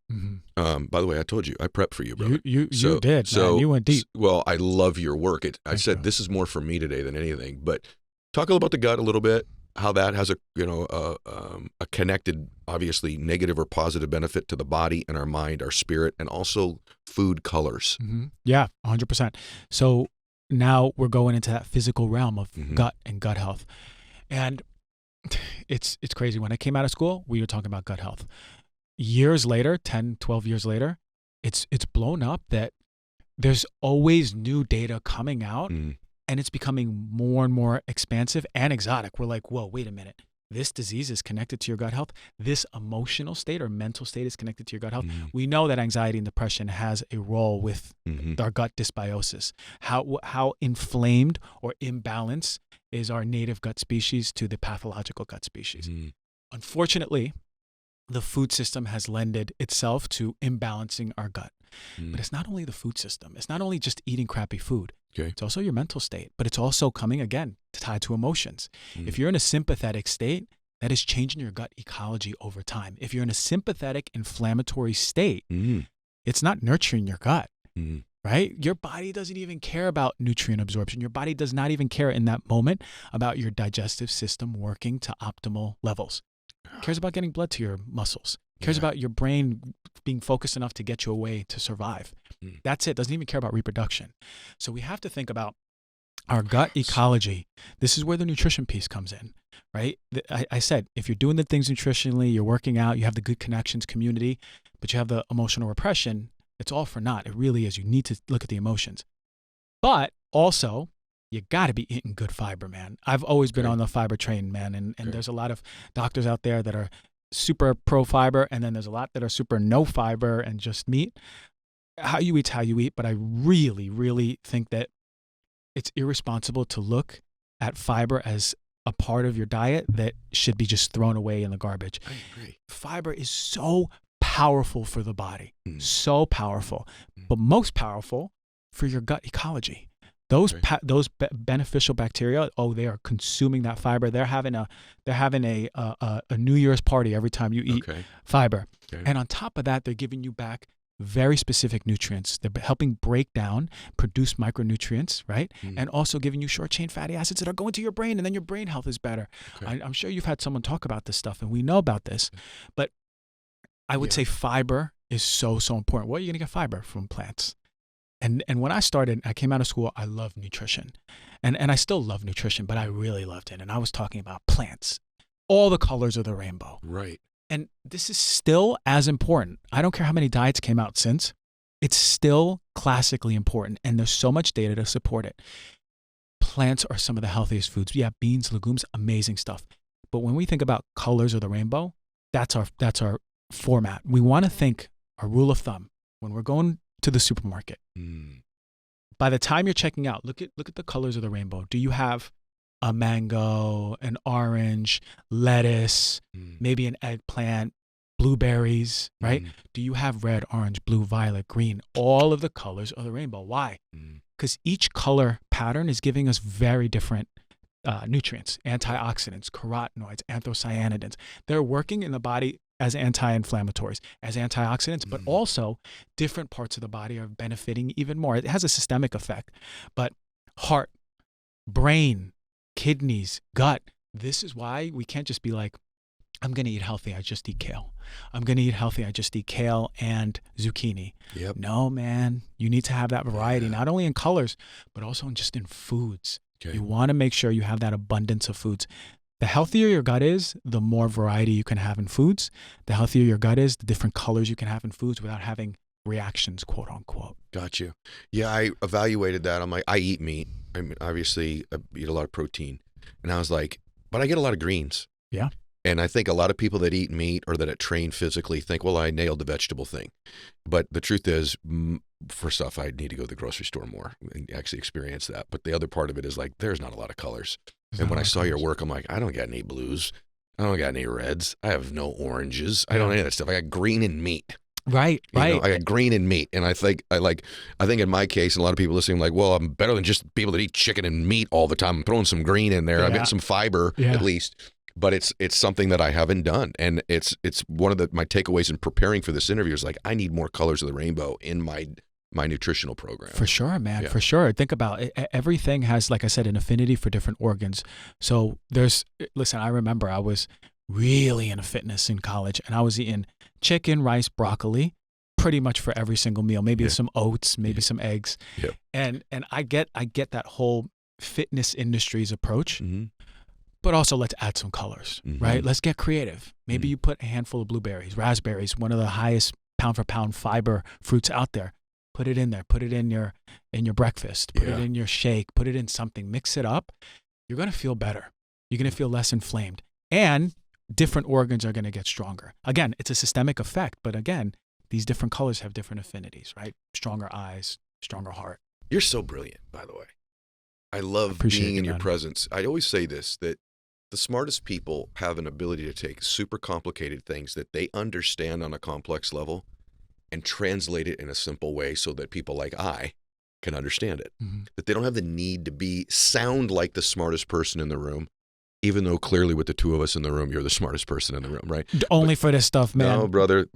By the way, I told you, I prepped for you, brother. You did. So man, you went deep. Well, I love your work. I said this is more for me today than anything. But talk a little about the gut a little bit. How that has a connected, obviously negative or positive benefit to the body and our mind, our spirit, and also food colors. Yeah, 100%. So now we're going into that physical realm of gut and gut health, and it's crazy. When I came out of school, we were talking about gut health. Years later, 10, 12 years later, it's blown up that there's always new data coming out. And it's becoming more and more expansive and exotic. We're like, whoa, wait a minute. This disease is connected to your gut health. This emotional state or mental state is connected to your gut health. We know that anxiety and depression has a role with our gut dysbiosis. How inflamed or imbalanced is our native gut species to the pathological gut species. Unfortunately, the food system has lended itself to imbalancing our gut. But it's not only the food system. It's not only just eating crappy food. Okay. It's also your mental state, but it's also coming, again, tied to emotions. If you're in a sympathetic state, that is changing your gut ecology over time. If you're in a sympathetic inflammatory state, it's not nurturing your gut, right? Your body doesn't even care about nutrient absorption. Your body does not even care in that moment about your digestive system working to optimal levels. It cares about getting blood to your muscles. It cares about your brain being focused enough to get you away to survive. That's it. Doesn't even care about reproduction. So we have to think about our gut ecology. This is where the nutrition piece comes in, right? I said, if you're doing the things nutritionally, you're working out, you have the good connections, community, but you have the emotional repression, It's all for naught. It really is. You need to look at the emotions. But also, you got to be eating good fiber, man. I've always been on the fiber train, man. And there's a lot of doctors out there that are super pro fiber, and then there's a lot that are super no fiber and just meat. How you eat's how you eat, but I really, really think that it's irresponsible to look at fiber as a part of your diet that should be just thrown away in the garbage. I agree. Fiber is so powerful for the body, so powerful, but most powerful for your gut ecology. Those beneficial bacteria, they are consuming that fiber. They're having a New Year's party every time you eat fiber. Okay. And on top of that, they're giving you back very specific nutrients. They're helping break down, produce micronutrients, right? And also giving you short chain fatty acids that are going to your brain, and then your brain health is better. Okay. I'm sure you've had someone talk about this stuff, and we know about this, but I would say fiber is so, so important. Where are you going to get fiber? From plants. And when I came out of school, I loved nutrition. And I still love nutrition, but I really loved it. And I was talking about plants, all the colors of the rainbow. Right. And this is still as important. I don't care how many diets came out since. It's still classically important. And there's so much data to support it. Plants are some of the healthiest foods. Yeah, beans, legumes, amazing stuff. But when we think about colors of the rainbow, that's our format. We want to think, our rule of thumb, when we're going to the supermarket, by the time you're checking out, look at the colors of the rainbow. Do you have a mango, an orange, lettuce, maybe an eggplant, blueberries, right? Do you have red, orange, blue, violet, green, all of the colors of the rainbow? Why? Because each color pattern is giving us very different nutrients, antioxidants, carotenoids, anthocyanidins. They're working in the body as anti-inflammatories, as antioxidants, but also different parts of the body are benefiting even more. It has a systemic effect, but heart, brain, kidneys, gut. This is why we can't just be like, I'm going to eat healthy, I just eat kale. I'm going to eat healthy, I just eat kale and zucchini. Yep. No, man, you need to have that variety, not only in colors, but also in foods. Okay. You want to make sure you have that abundance of foods. The healthier your gut is, the more variety you can have in foods. The healthier your gut is, the different colors you can have in foods without having reactions, quote unquote. Got you. Yeah, I evaluated that. I'm like, I eat meat. I mean, obviously, I eat a lot of protein. And I was like, but I get a lot of greens. Yeah. And I think a lot of people that eat meat or that train physically think, well, I nailed the vegetable thing. But the truth is, first off, I need to go to the grocery store more and actually experience that. But the other part of it is like, there's not a lot of colors. And when I saw your work, I'm like, I don't got any blues. I don't got any reds. I have no oranges. I don't have any of that stuff. I got green and meat. Right. I got green and meat. And I think in my case, and a lot of people listening, like, well, I'm better than just people that eat chicken and meat all the time. I'm throwing some green in there. I'm getting some fiber at least. But it's something that I haven't done. And it's one of my takeaways in preparing for this interview is like, I need more colors of the rainbow in my nutritional program. For sure, man. Yeah. For sure. Think about it. Everything has, like I said, an affinity for different organs. So listen, I remember I was really into fitness in college, and I was eating chicken, rice, broccoli, pretty much for every single meal. Maybe some oats, maybe some eggs. Yeah. And I get that whole fitness industry's approach. But also let's add some colors, right? Let's get creative. Maybe you put a handful of blueberries, raspberries, one of the highest pound for pound fiber fruits out there. Put it in there. Put it in your breakfast. Put it in your shake. Put it in something. Mix it up. You're going to feel better. You're going to feel less inflamed. And different organs are going to get stronger. Again, it's a systemic effect. But again, these different colors have different affinities, right? Stronger eyes, stronger heart. You're so brilliant, by the way. I love being in your presence. I always say this, that the smartest people have an ability to take super complicated things that they understand on a complex level and translate it in a simple way so that people like I can understand it. That they don't have the need to sound like the smartest person in the room, even though clearly with the two of us in the room, you're the smartest person in the room, right? Only for this stuff, man. No, brother.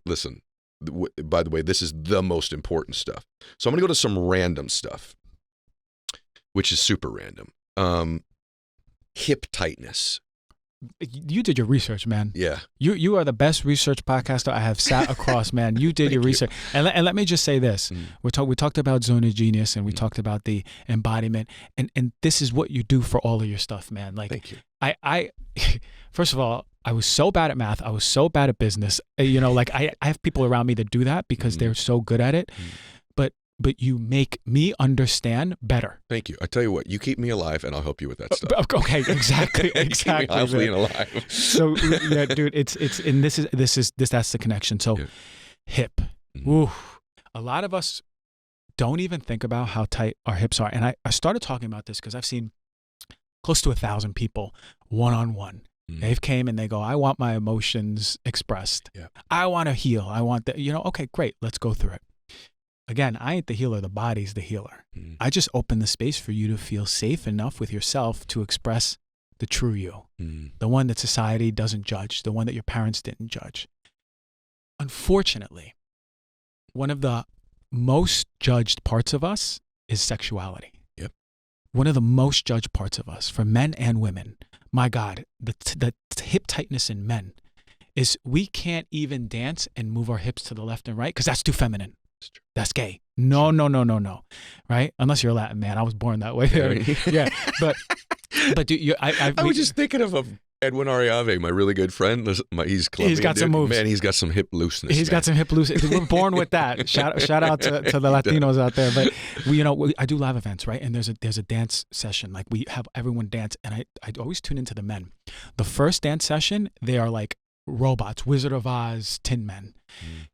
Listen, by the way, this is the most important stuff. So I'm going to go to some random stuff, which is super random. Hip tightness. You did your research, man. Yeah. You are the best research podcaster I have sat across, man. You did your research. And let me just say this. We talked about Zone of Genius, and we talked about the embodiment. And this is what you do for all of your stuff, man. Like, thank you. I first of all, I was so bad at math. I was so bad at business. Like I have people around me that do that because they're so good at it. But you make me understand better. Thank you. I tell you what, you keep me alive and I'll help you with that stuff. Okay, exactly. Keep me healthy and alive. So yeah, dude, it's and that's the connection. So hip. Ooh, a lot of us don't even think about how tight our hips are. And I started talking about this because I've seen close to 1,000 people one-on-one. They've came and they go, I want my emotions expressed. Yeah. I want to heal. I want that, okay, great. Let's go through it. Again, I ain't the healer. The body's the healer. I just open the space for you to feel safe enough with yourself to express the true you, the one that society doesn't judge, the one that your parents didn't judge. Unfortunately, one of the most judged parts of us is sexuality. Yep. One of the most judged parts of us, for men and women. My God, the hip tightness in men is we can't even dance and move our hips to the left and right because that's too feminine. That's gay. No. Right? Unless you're a Latin man. I was born that way. Yeah. But dude, I was just thinking of Edwin Ariave, my really good friend. He's Colombian. He's got some moves. Man, he's got some hip looseness. He's got some hip looseness. We're born with that. Shout out to the Latinos out there. But I do live events, right? And there's a dance session. Like we have everyone dance, and I always tune into the men. The first dance session, they are like robots, Wizard of Oz, Tin Men.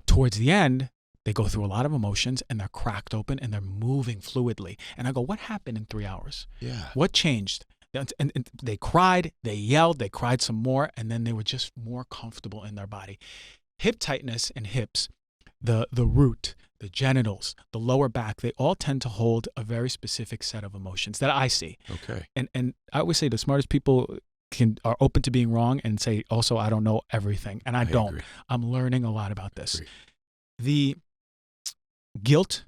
Towards the end, they go through a lot of emotions and they're cracked open and they're moving fluidly. And I go, what happened in 3 hours? Yeah. What changed? And they cried, they yelled, they cried some more, and then they were just more comfortable in their body. Hip tightness and hips, the root, the genitals, the lower back, they all tend to hold a very specific set of emotions that I see. Okay. And I always say the smartest people are open to being wrong and say also I don't know everything. And I don't. Agree. I'm learning a lot about this. The guilt,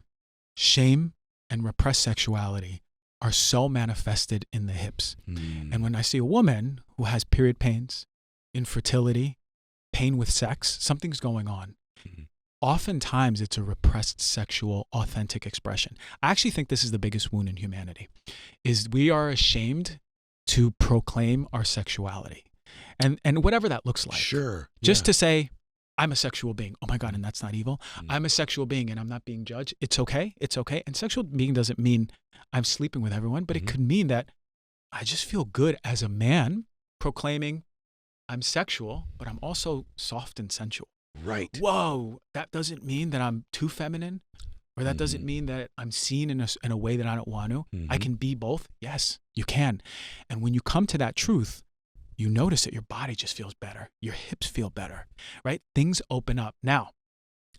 shame, and repressed sexuality are so manifested in the hips. And when I see a woman who has period pains, infertility, pain with sex, something's going on. Oftentimes it's a repressed sexual authentic expression. I actually think this is the biggest wound in humanity, is we are ashamed to proclaim our sexuality. And whatever that looks like. Sure. Just to say, I'm a sexual being. Oh my God, and that's not evil. I'm a sexual being and I'm not being judged. It's okay. It's okay. And sexual being doesn't mean I'm sleeping with everyone, but it could mean that I just feel good as a man proclaiming I'm sexual, but I'm also soft and sensual. Right. Whoa, that doesn't mean that I'm too feminine, or that doesn't mean that I'm seen in a way that I don't want to. I can be both. Yes, you can. And when you come to that truth, you notice that your body just feels better. Your hips feel better, right? Things open up. Now,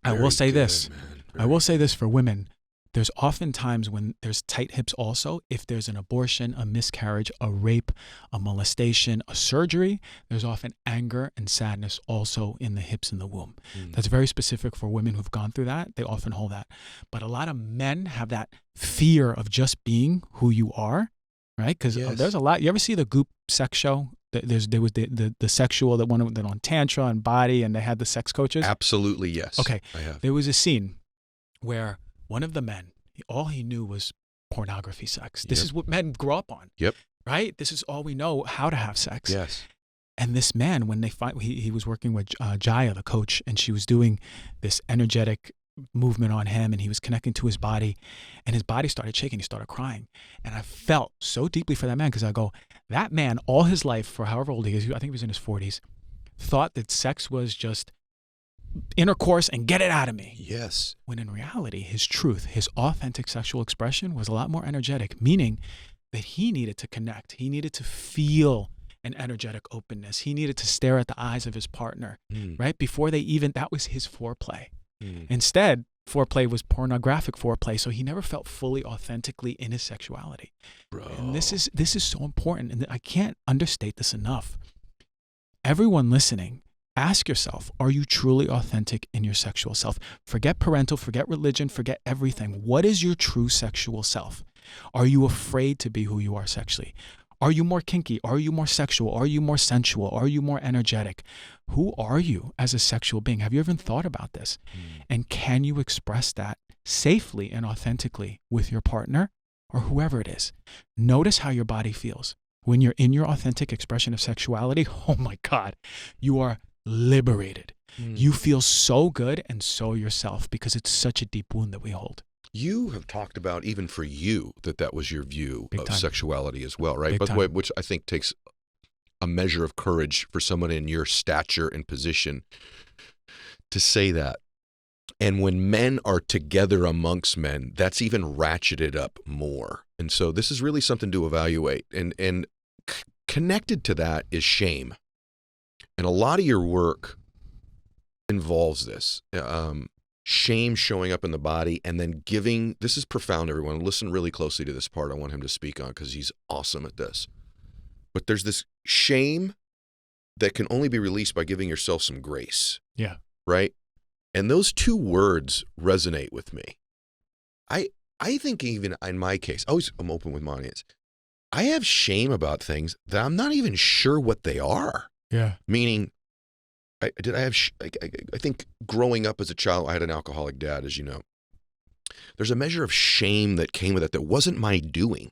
I will say this. I will say this for women. There's often times when there's tight hips also, if there's an abortion, a miscarriage, a rape, a molestation, a surgery, there's often anger and sadness also in the hips and the womb. That's very specific for women who've gone through that. They often hold that. But a lot of men have that fear of just being who you are, right? Because there's a lot. You ever see the Goop sex show? There was the sexual, that one that on Tantra and Body, and they had the sex coaches. Absolutely, yes. Okay. I have. There was a scene where one of the men, all he knew was pornography sex. This is what men grow up on. Yep. Right? This is all we know, how to have sex. Yes. And this man, when he was working with Jaya, the coach, and she was doing this energetic movement on him, and he was connecting to his body, and his body started shaking. He started crying. And I felt so deeply for that man, because I go, that man all his life, for however old he is, I think he was in his 40s, thought that sex was just intercourse and get it out of me. Yes. When in reality, his truth, his authentic sexual expression was a lot more energetic, meaning that he needed to connect. He needed to feel an energetic openness. He needed to stare at the eyes of his partner, right? Before that was his foreplay. Instead, foreplay was pornographic foreplay, so he never felt fully authentically in his sexuality. Bro. And this is so important, and I can't understate this enough. Everyone listening, ask yourself, are you truly authentic in your sexual self? Forget parental, forget religion, forget everything. What is your true sexual self? Are you afraid to be who you are sexually? Are you more kinky? Are you more sexual? Are you more sensual? Are you more energetic? Who are you as a sexual being? Have you ever thought about this? And can you express that safely and authentically with your partner or whoever it is? Notice how your body feels. when you're in your authentic expression of sexuality, oh my God, you are liberated. You feel so good and so yourself because it's such a deep wound that we hold. You have talked about, even for you, that was your view Big of time. sexuality as well, right? Big By the way, time. which I think takes a measure of courage for someone in your stature and position to say that. And when men are together amongst men, that's even ratcheted up more. And so this is really something to evaluate. And connected to that is shame. And a lot of your work involves this. Shame showing up in the body and then giving, this is profound, everyone. Listen really closely to this part I want him to speak on because he's awesome at this. But there's this shame that can only be released by giving yourself some grace. Yeah. Right? And those two words resonate with me. I think even in my case, I'm open with my audience. I have shame about things that I'm not even sure what they are. Yeah. Meaning, I think growing up as a child, I had an alcoholic dad, as you know. There's a measure of shame that came with it that wasn't my doing.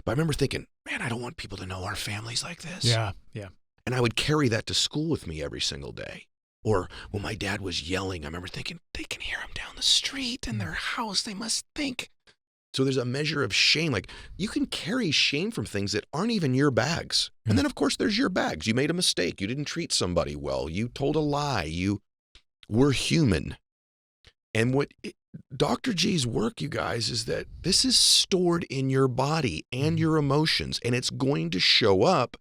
But I remember thinking, man, I don't want people to know our family's like this. Yeah. Yeah. And I would carry that to school with me every single day. Or when my dad was yelling, I remember thinking, they can hear him down the street in their house. They must think. So there's a measure of shame. Like, you can carry shame from things that aren't even your bags. Yeah. And then, of course, there's your bags. You made a mistake. You didn't treat somebody well. You told a lie. You were human. And what Dr. G's work, you guys, is that this is stored in your body and your emotions. And it's going to show up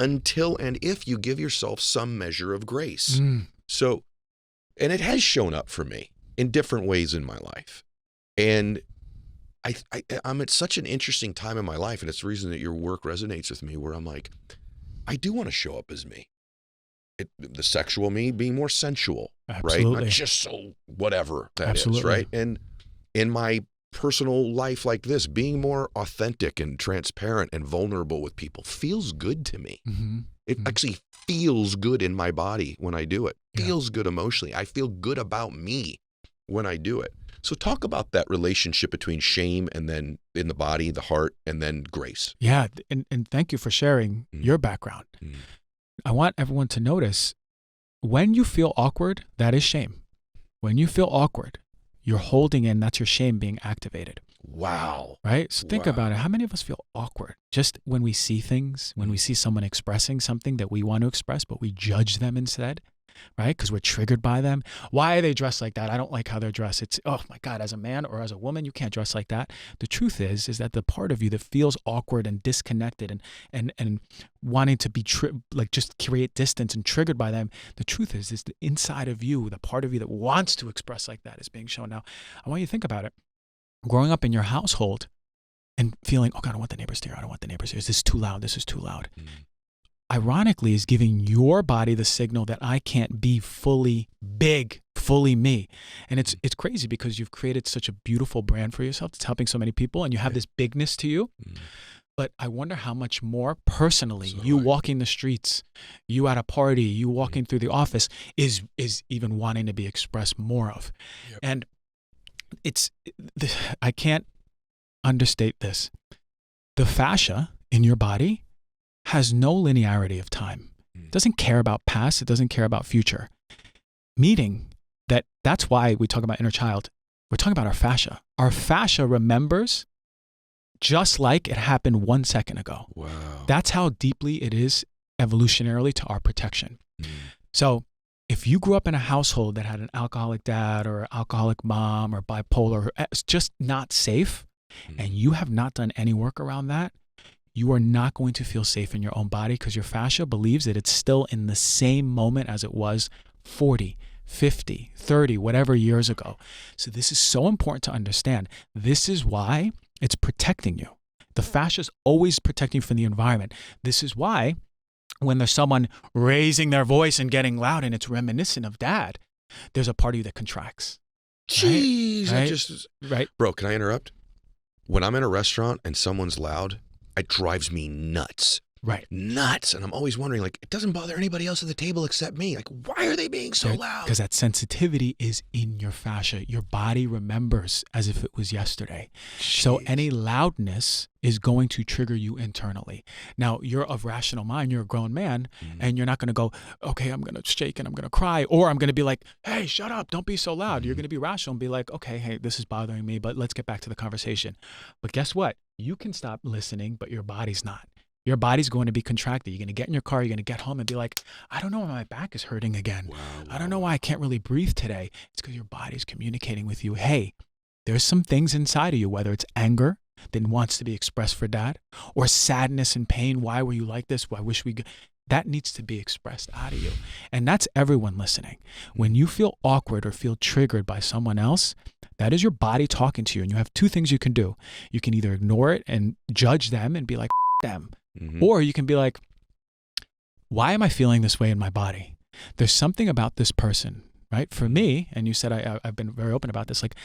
until and if you give yourself some measure of grace. So, and it has shown up for me in different ways in my life. And I'm at such an interesting time in my life, and it's the reason that your work resonates with me, where I'm like, I do want to show up as me. The sexual me being more sensual, Absolutely. right? Not just so whatever that Absolutely. is, right? And in my personal life like this, being more authentic and transparent and vulnerable with people feels good to me. It actually feels good in my body when I do it. Feels good emotionally. I feel good about me when I do it. So talk about that relationship between shame and then in the body, the heart, and then grace. Yeah. And thank you for sharing your background. I want everyone to notice when you feel awkward, that is shame. When you feel awkward, you're holding in, that's your shame being activated. Wow. Right? So think about it. How many of us feel awkward just when we see things, when we see someone expressing something that we want to express, but we judge them instead, right? Because we're triggered by them. Why are they dressed like that? I don't like how they're dressed. It's, oh my God, as a man or as a woman, you can't dress like that. The truth is that the part of you that feels awkward and disconnected and wanting to be like just create distance and triggered by them, the truth is the inside of you, the part of you that wants to express like that is being shown. Now, I want you to think about it. Growing up in your household and feeling, oh God, I don't want the neighbors to hear. I don't want the neighbors to hear. Is this too loud? This is too loud. Ironically, is giving your body the signal that I can't be fully big, fully me. And it's crazy because you've created such a beautiful brand for yourself. It's helping so many people and you have this bigness to you. But I wonder how much more personally you walking the streets, you at a party, you walking through the office is even wanting to be expressed more of. And I can't understate this. The fascia in your body has no linearity of time. It doesn't care about past. It doesn't care about future. Meaning that's why we talk about inner child. We're talking about our fascia. Our fascia remembers just like it happened 1 second ago. Wow. That's how deeply it is evolutionarily to our protection. So if you grew up in a household that had an alcoholic dad or alcoholic mom or bipolar, it's just not safe, and you have not done any work around that, you are not going to feel safe in your own body because your fascia believes that it's still in the same moment as it was 40, 50, 30, whatever years ago. So this is so important to understand. This is why it's protecting you. The fascia is always protecting you from the environment. This is why when there's someone raising their voice and getting loud and it's reminiscent of dad, there's a part of you that contracts. Jeez. Right? Bro, can I interrupt? When I'm in a restaurant and someone's loud, it drives me nuts Right. Nuts. And I'm always wondering, like, it doesn't bother anybody else at the table except me. Like, why are they being so loud? Because that sensitivity is in your fascia. Your body remembers as if it was yesterday. Jeez. So any loudness is going to trigger you internally. Now, you're of rational mind. You're a grown man, and you're not going to go, okay, I'm going to shake and I'm going to cry, or I'm going to be like, hey, shut up. Don't be so loud. You're going to be rational and be like, okay, hey, this is bothering me, but let's get back to the conversation. But guess what? You can stop listening, but your body's not. Your body's going to be contracted. You're going to get in your car. You're going to get home and be like, I don't know why my back is hurting again. Wow. I don't know why I can't really breathe today. It's because your body's communicating with you. Hey, there's some things inside of you, whether it's anger that wants to be expressed for dad, or sadness and pain. Why were you like this? Well, I wish that needs to be expressed out of you. And that's everyone listening. When you feel awkward or feel triggered by someone else, that is your body talking to you. And you have two things you can do. You can either ignore it and judge them and be like, them. Or you can be like, why am I feeling this way in my body? There's something about this person, right? For me, and you said I've been very open about this, like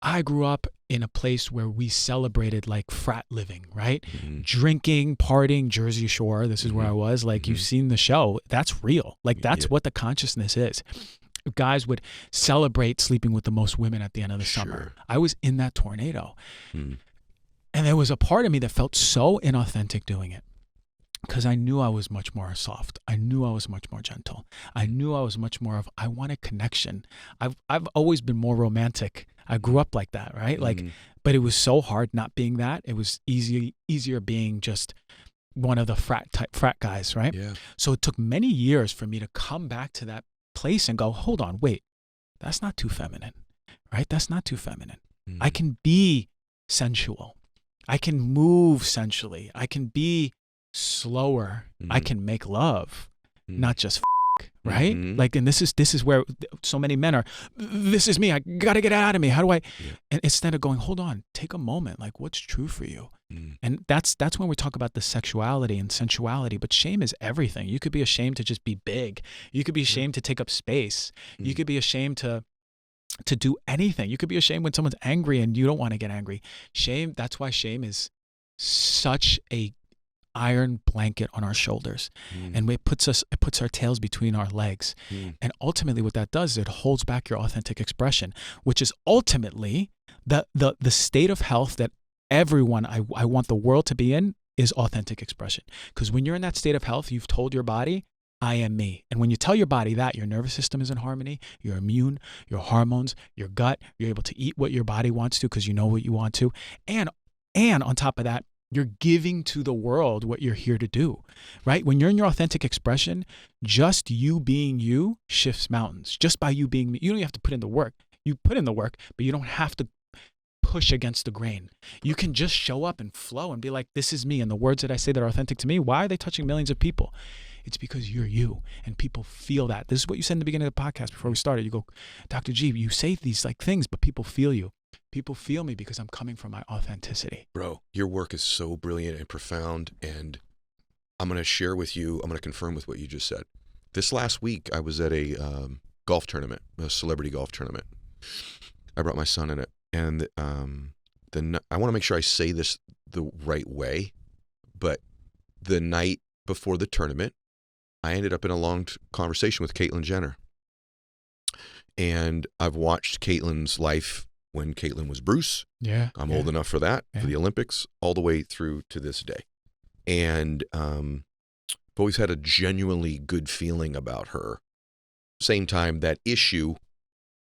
I grew up in a place where we celebrated like frat living, right? Drinking, partying, Jersey Shore. This is where I was. Like you've seen the show. That's real. Like that's what the consciousness is. Guys would celebrate sleeping with the most women at the end of the summer. I was in that tornado. And there was a part of me that felt so inauthentic doing it because I knew I was much more soft. I knew I was much more gentle. I knew I was much more of, I want a connection. I've always been more romantic. I grew up like that, right? Like, but it was so hard not being that. It was easier being just one of the frat guys, right? Yeah. So it took many years for me to come back to that place and go, hold on, wait, that's not too feminine, right? That's not too feminine. I can be sensual. I can move sensually. I can be slower. I can make love, not just right? Like, and this is where so many men are, this is me. I got to get it out of me. How do I? And instead of going, hold on, take a moment. Like, what's true for you? And that's when we talk about the sexuality and sensuality, but shame is everything. You could be ashamed to just be big. You could be ashamed to take up space. You could be ashamed to do anything. You could be ashamed when someone's angry and you don't want to get angry. Shame, that's why shame is such a iron blanket on our shoulders. And it puts our tails between our legs. And ultimately what that does is it holds back your authentic expression, which is ultimately the state of health that everyone, I want the world to be in, is authentic expression. Because when you're in that state of health, you've told your body, I am me. And when you tell your body that, your nervous system is in harmony, your immune, your hormones, your gut, you're able to eat what your body wants to because you know what you want to. And on top of that, you're giving to the world what you're here to do, right? When you're in your authentic expression, just you being you shifts mountains. Just by you being me, you don't have to put in the work. You put in the work, but you don't have to push against the grain. You can just show up and flow and be like, this is me. And the words that I say that are authentic to me, why are they touching millions of people? It's because you're you, and people feel that. This is what you said in the beginning of the podcast before we started. You go, Dr. G, you say these like things, but people feel you. People feel me because I'm coming from my authenticity. Bro, your work is so brilliant and profound, and I'm going to share with you, I'm going to confirm with what you just said. This last week, I was at a golf tournament, a celebrity golf tournament. I brought my son in it, and I want to make sure I say this the right way, but the night before the tournament, I ended up in a long conversation with Caitlyn Jenner. And I've watched Caitlyn's life when Caitlyn was Bruce. Yeah. I'm old enough for that, for the Olympics, all the way through to this day. And I've always had a genuinely good feeling about her. Same time, that issue,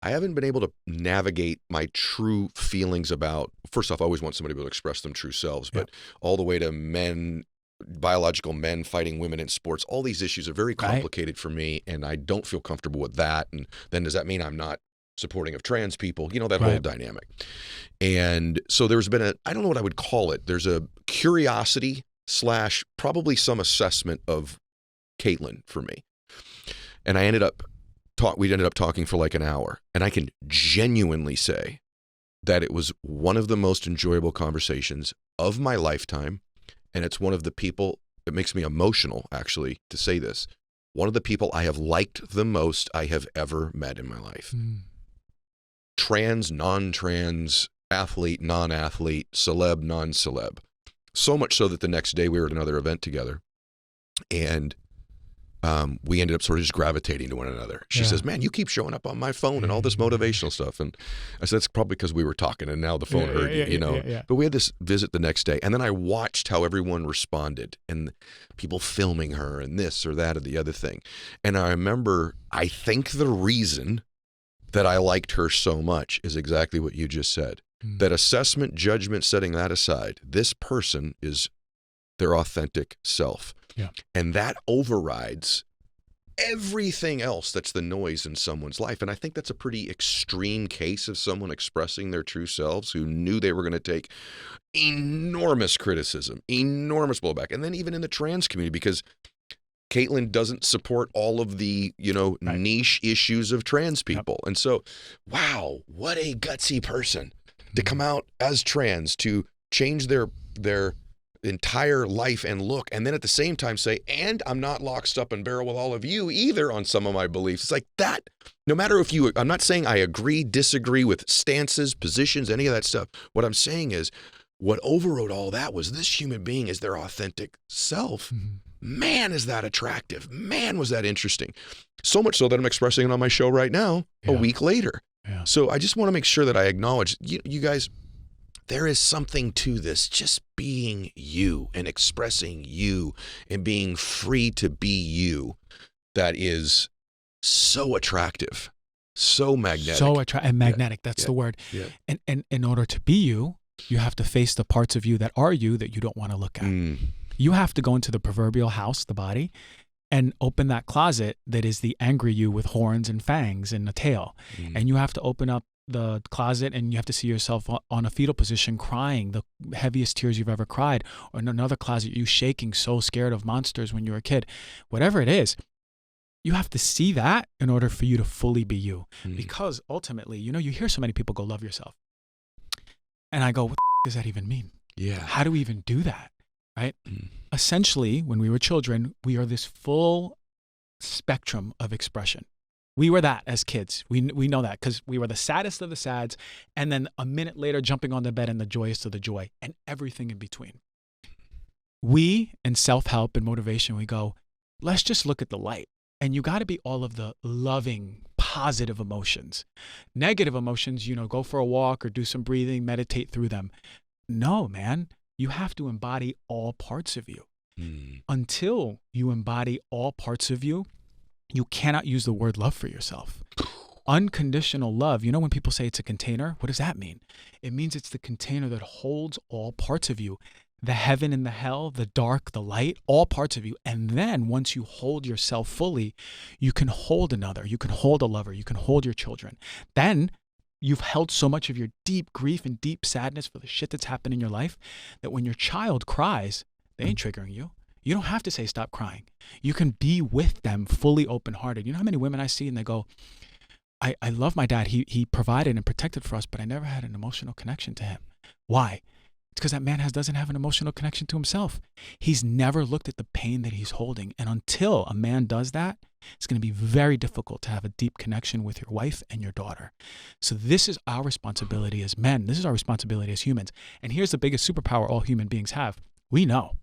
I haven't been able to navigate my true feelings about, first off, I always want somebody to be able to express them true selves, but all the way to men, biological men fighting women in sports, all these issues are very complicated for me, and I don't feel comfortable with that. And then does that mean I'm not supporting of trans people? You know, that whole dynamic. And so there's been I don't know what I would call it. There's a curiosity / probably some assessment of Caitlyn for me. And we ended up talking for like an hour, and I can genuinely say that it was one of the most enjoyable conversations of my lifetime. And it's one of the people, it makes me emotional, actually, to say this. One of the people I have liked the most I have ever met in my life. Trans, non-trans, athlete, non-athlete, celeb, non-celeb. So much so that the next day we were at another event together. And we ended up sort of just gravitating to one another. She says, man, you keep showing up on my phone and all this motivational stuff. And I said, that's probably because we were talking and now the phone heard you, you know. But we had this visit the next day. And then I watched how everyone responded and people filming her and this or that or the other thing. And I remember, I think the reason that I liked her so much is exactly what you just said. That assessment, judgment, setting that aside, this person is their authentic self. Yeah. And that overrides everything else that's the noise in someone's life. And I think that's a pretty extreme case of someone expressing their true selves who knew they were going to take enormous criticism, enormous blowback. And then even in the trans community, because Caitlin doesn't support all of the, you know, niche issues of trans people. And so, wow, what a gutsy person to come out as trans, to change their entire life and look, and then at the same time say, and I'm not locked, step, and barrel with all of you either on some of my beliefs. It's like that, no matter if you, I'm not saying I agree, disagree with stances, positions, any of that stuff. What I'm saying is, what overrode all that was this human being is their authentic self. Man, is that attractive. Man, was that interesting. So much so that I'm expressing it on my show right now, a week later. So I just want to make sure that I acknowledge, you guys, there is something to this, just being you and expressing you and being free to be you, that is so attractive, so magnetic. And magnetic, that's the word. And in order to be you, you have to face the parts of you that are you that you don't want to look at. You have to go into the proverbial house, the body, and open that closet that is the angry you with horns and fangs and a tail. And you have to open up the closet and you have to see yourself on a fetal position crying the heaviest tears you've ever cried, or in another closet you shaking, so scared of monsters when you were a kid. Whatever it is, you have to see that in order for you to fully be you. Because ultimately, you know, you hear so many people go, love yourself. And I go, what does that even mean? How do we even do that? Right? Essentially, when we were children, we are this full spectrum of expression. We were that as kids. We know that because we were the saddest of the sads, and then a minute later jumping on the bed and the joyous of the joy, and everything in between. We, in self-help and motivation, we go, let's just look at the light. And you got to be all of the loving, positive emotions. Negative emotions, you know, go for a walk or do some breathing, meditate through them. No, man, you have to embody all parts of you. Until you embody all parts of you, you cannot use the word love for yourself. Unconditional love, you know, when people say it's a container, what does that mean? It means it's the container that holds all parts of you, the heaven and the hell, the dark, the light, all parts of you. And then once you hold yourself fully, you can hold another, you can hold a lover, you can hold your children. Then you've held so much of your deep grief and deep sadness for the shit that's happened in your life that when your child cries, they ain't triggering you. You don't have to say, stop crying. You can be with them fully open-hearted. You know how many women I see and they go, I love my dad. He provided and protected for us, but I never had an emotional connection to him. Why? It's because that man doesn't have an emotional connection to himself. He's never looked at the pain that he's holding. And until a man does that, it's going to be very difficult to have a deep connection with your wife and your daughter. So this is our responsibility as men. This is our responsibility as humans. And here's the biggest superpower all human beings have. We know.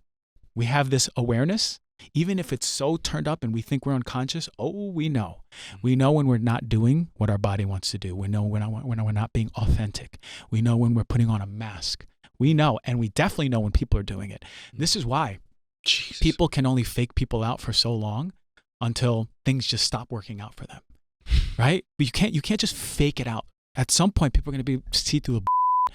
We have this awareness, even if it's so turned up and we think we're unconscious. Oh, we know. We know when we're not doing what our body wants to do. We know when we're not being authentic. We know when we're putting on a mask. We know, and we definitely know when people are doing it. This is why people can only fake people out for so long until things just stop working out for them, right? But you can't just fake it out. At some point, people are going to be see through the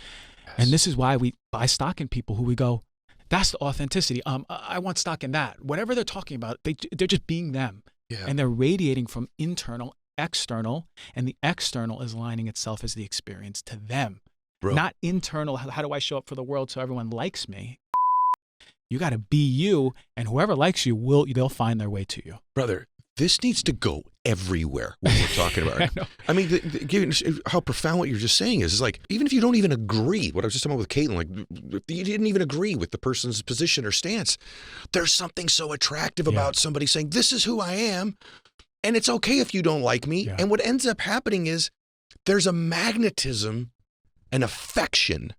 and this is why we buy stock in people who we go, that's the authenticity. I want stock in that. Whatever they're talking about, they're just being them. And they're radiating from internal, external, and the external is aligning itself as the experience to them. Bro. Not internal, how do I show up for the world so everyone likes me? You got to be you, and whoever likes you, they'll find their way to you. Brother, this needs to go everywhere, what we're talking about. I mean, given how profound what you're just saying is like, even if you don't even agree, what I was just talking about with Caitlin, like, if you didn't even agree with the person's position or stance, there's something so attractive about somebody saying, this is who I am, and it's okay if you don't like me. And what ends up happening is there's a magnetism, an affection,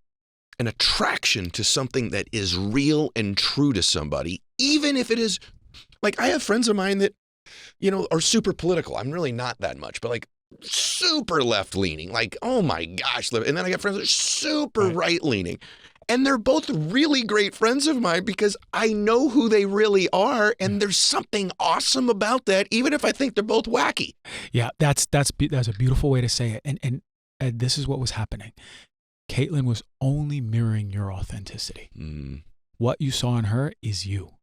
an attraction to something that is real and true to somebody, even if it is Like, I have friends of mine that, are super political. I'm really not that much, but like super left leaning, like, oh my gosh. And then I got friends that are super right leaning. And they're both really great friends of mine because I know who they really are. And there's something awesome about that, even if I think they're both wacky. Yeah, that's a beautiful way to say it. And this is what was happening. Caitlin was only mirroring your authenticity. What you saw in her is you.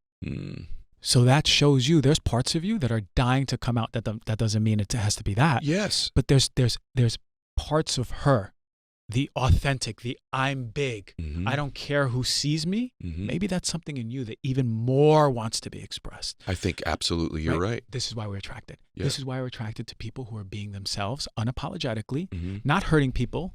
So that shows you there's parts of you that are dying to come out. That doesn't mean it has to be that. Yes. But there's parts of her, the authentic, the I'm big. I don't care who sees me. Maybe that's something in you that even more wants to be expressed. I think absolutely you're right. This is why we're attracted. Yeah. This is why we're attracted to people who are being themselves unapologetically, not hurting people,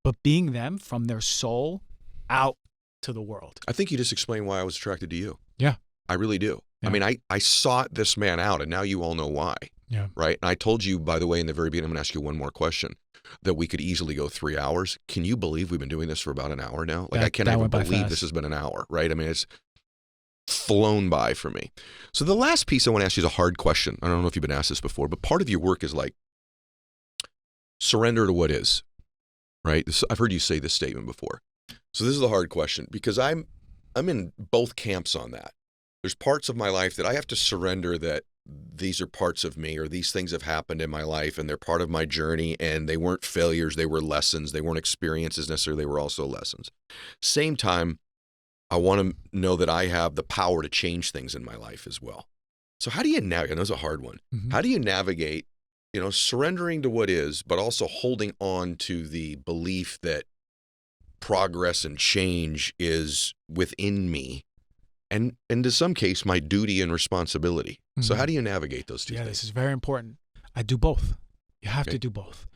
but being them from their soul out to the world. I think you just explained why I was attracted to you. Yeah. I really do. Yeah. I mean, I sought this man out, and now you all know why. Yeah. Right? And I told you, by the way, in the very beginning, I'm going to ask you one more question, that we could easily go 3 hours. Can you believe we've been doing this for about an hour now? Like, I can't even believe this has been an hour, right? I mean, it's flown by for me. So the last piece I want to ask you is a hard question. I don't know if you've been asked this before, but part of your work is like surrender to what is, right? I've heard you say this statement before. So this is the hard question, because I'm in both camps on that. There's parts of my life that I have to surrender, that these are parts of me, or these things have happened in my life and they're part of my journey, and they weren't failures, they were lessons. They weren't experiences necessarily, they were also lessons. Same time, I want to know that I have the power to change things in my life as well. So how do you navigate? And that's a hard one. How do you navigate, surrendering to what is, but also holding on to the belief that progress and change is within me, and in some case, my duty and responsibility. So how do you navigate those two things? This is very important. I do both. You have to do both.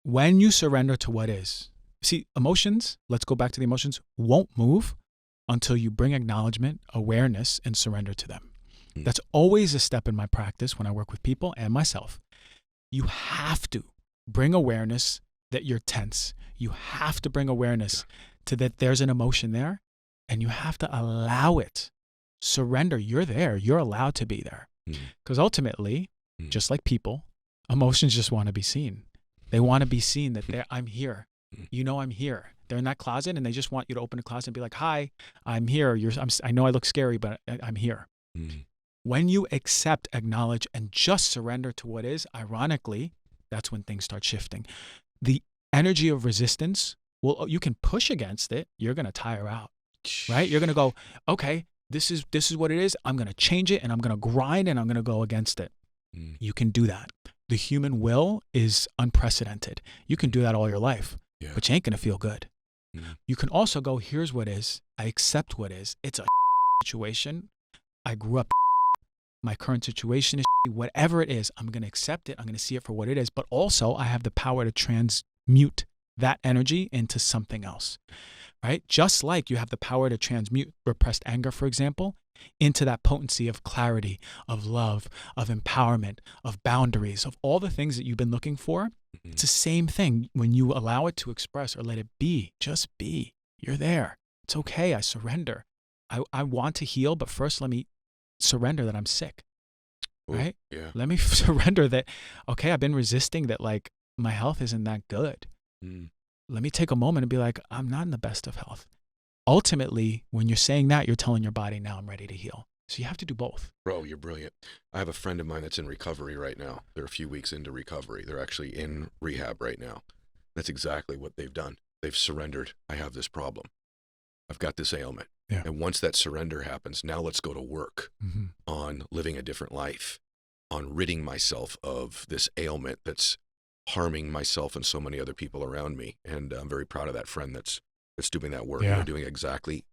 When you surrender to what is, see, emotions, let's go back to the emotions, won't move until you bring acknowledgement, awareness, and surrender to them. That's always a step in my practice when I work with people and myself. You have to bring awareness that you're tense. You have to bring awareness to that there's an emotion there, and you have to allow it. Surrender. You're there. You're allowed to be there. Because ultimately, just like people, emotions just want to be seen. They want to be seen that I'm here. I'm here. They're in that closet, and they just want you to open the closet and be like, hi, I'm here. I know I look scary, but I'm here. When you accept, acknowledge, and just surrender to what is, ironically, that's when things start shifting. The energy of resistance, well, you can push against it. You're going to tire out, right? You're going to go, okay, this is what it is. I'm going to change it, and I'm going to grind, and I'm going to go against it. You can do that. The human will is unprecedented. You can do that all your life, but you ain't going to feel good. You can also go, here's what is. I accept what is. It's a situation. I grew up. My current situation is whatever it is. I'm going to accept it. I'm going to see it for what it is. But also, I have the power to transmute that energy into something else, right? Just like you have the power to transmute repressed anger, for example, into that potency of clarity, of love, of empowerment, of boundaries, of all the things that you've been looking for. It's the same thing. When you allow it to express or let it be, just be. You're there. It's okay. I surrender. I want to heal, but first let me surrender that I'm sick, right? Let me surrender that, okay, I've been resisting that, like, my health isn't that good. Let me take a moment and be like, I'm not in the best of health. Ultimately, when you're saying that, you're telling your body, now I'm ready to heal. So you have to do both. Bro, you're brilliant. I have a friend of mine that's in recovery right now. They're a few weeks into recovery. They're actually in rehab right now. That's exactly what they've done. They've surrendered. I have this problem. I've got this ailment. And once that surrender happens, now let's go to work on living a different life, on ridding myself of this ailment that's harming myself and so many other people around me. And I'm very proud of that friend that's doing that work. They're doing exactly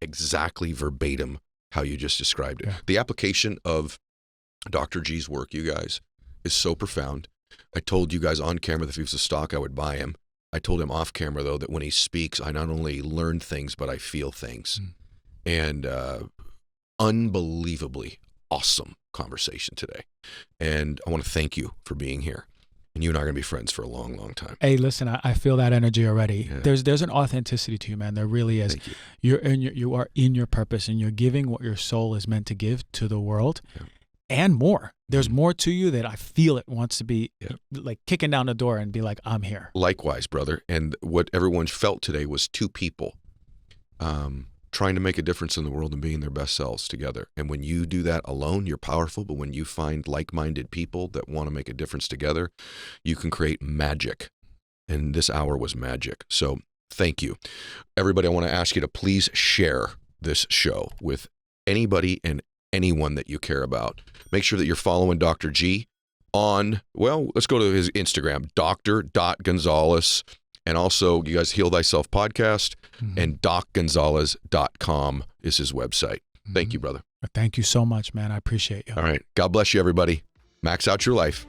verbatim how you just described it. The application of Dr. G's work, you guys, is so profound. I told you guys on camera that if he was a stock, I would buy him. I told him off camera, though, that when he speaks, I not only learn things, but I feel things. And unbelievably awesome conversation today. And I want to thank you for being here. And you and I are going to be friends for a long, long time. Hey, listen, I feel that energy already. There's an authenticity to you, man. There really is. Thank you. You are in your purpose, and you're giving what your soul is meant to give to the world. and more. There's more to you that I feel it wants to be like kicking down the door and be like, I'm here. Likewise, brother. And what everyone felt today was two people trying to make a difference in the world and being their best selves together. And when you do that alone, you're powerful. But when you find like-minded people that want to make a difference together, you can create magic. And this hour was magic. So thank you. Everybody, I want to ask you to please share this show with anybody and anyone that you care about. Make sure that you're following Dr. G on, well, let's go to his Instagram, dr.gonzalez. And also, you guys, Heal Thyself podcast, and docgonzalez.com is his website. Thank you, brother. Thank you so much, man. I appreciate you. All right. God bless you, everybody. Max out your life.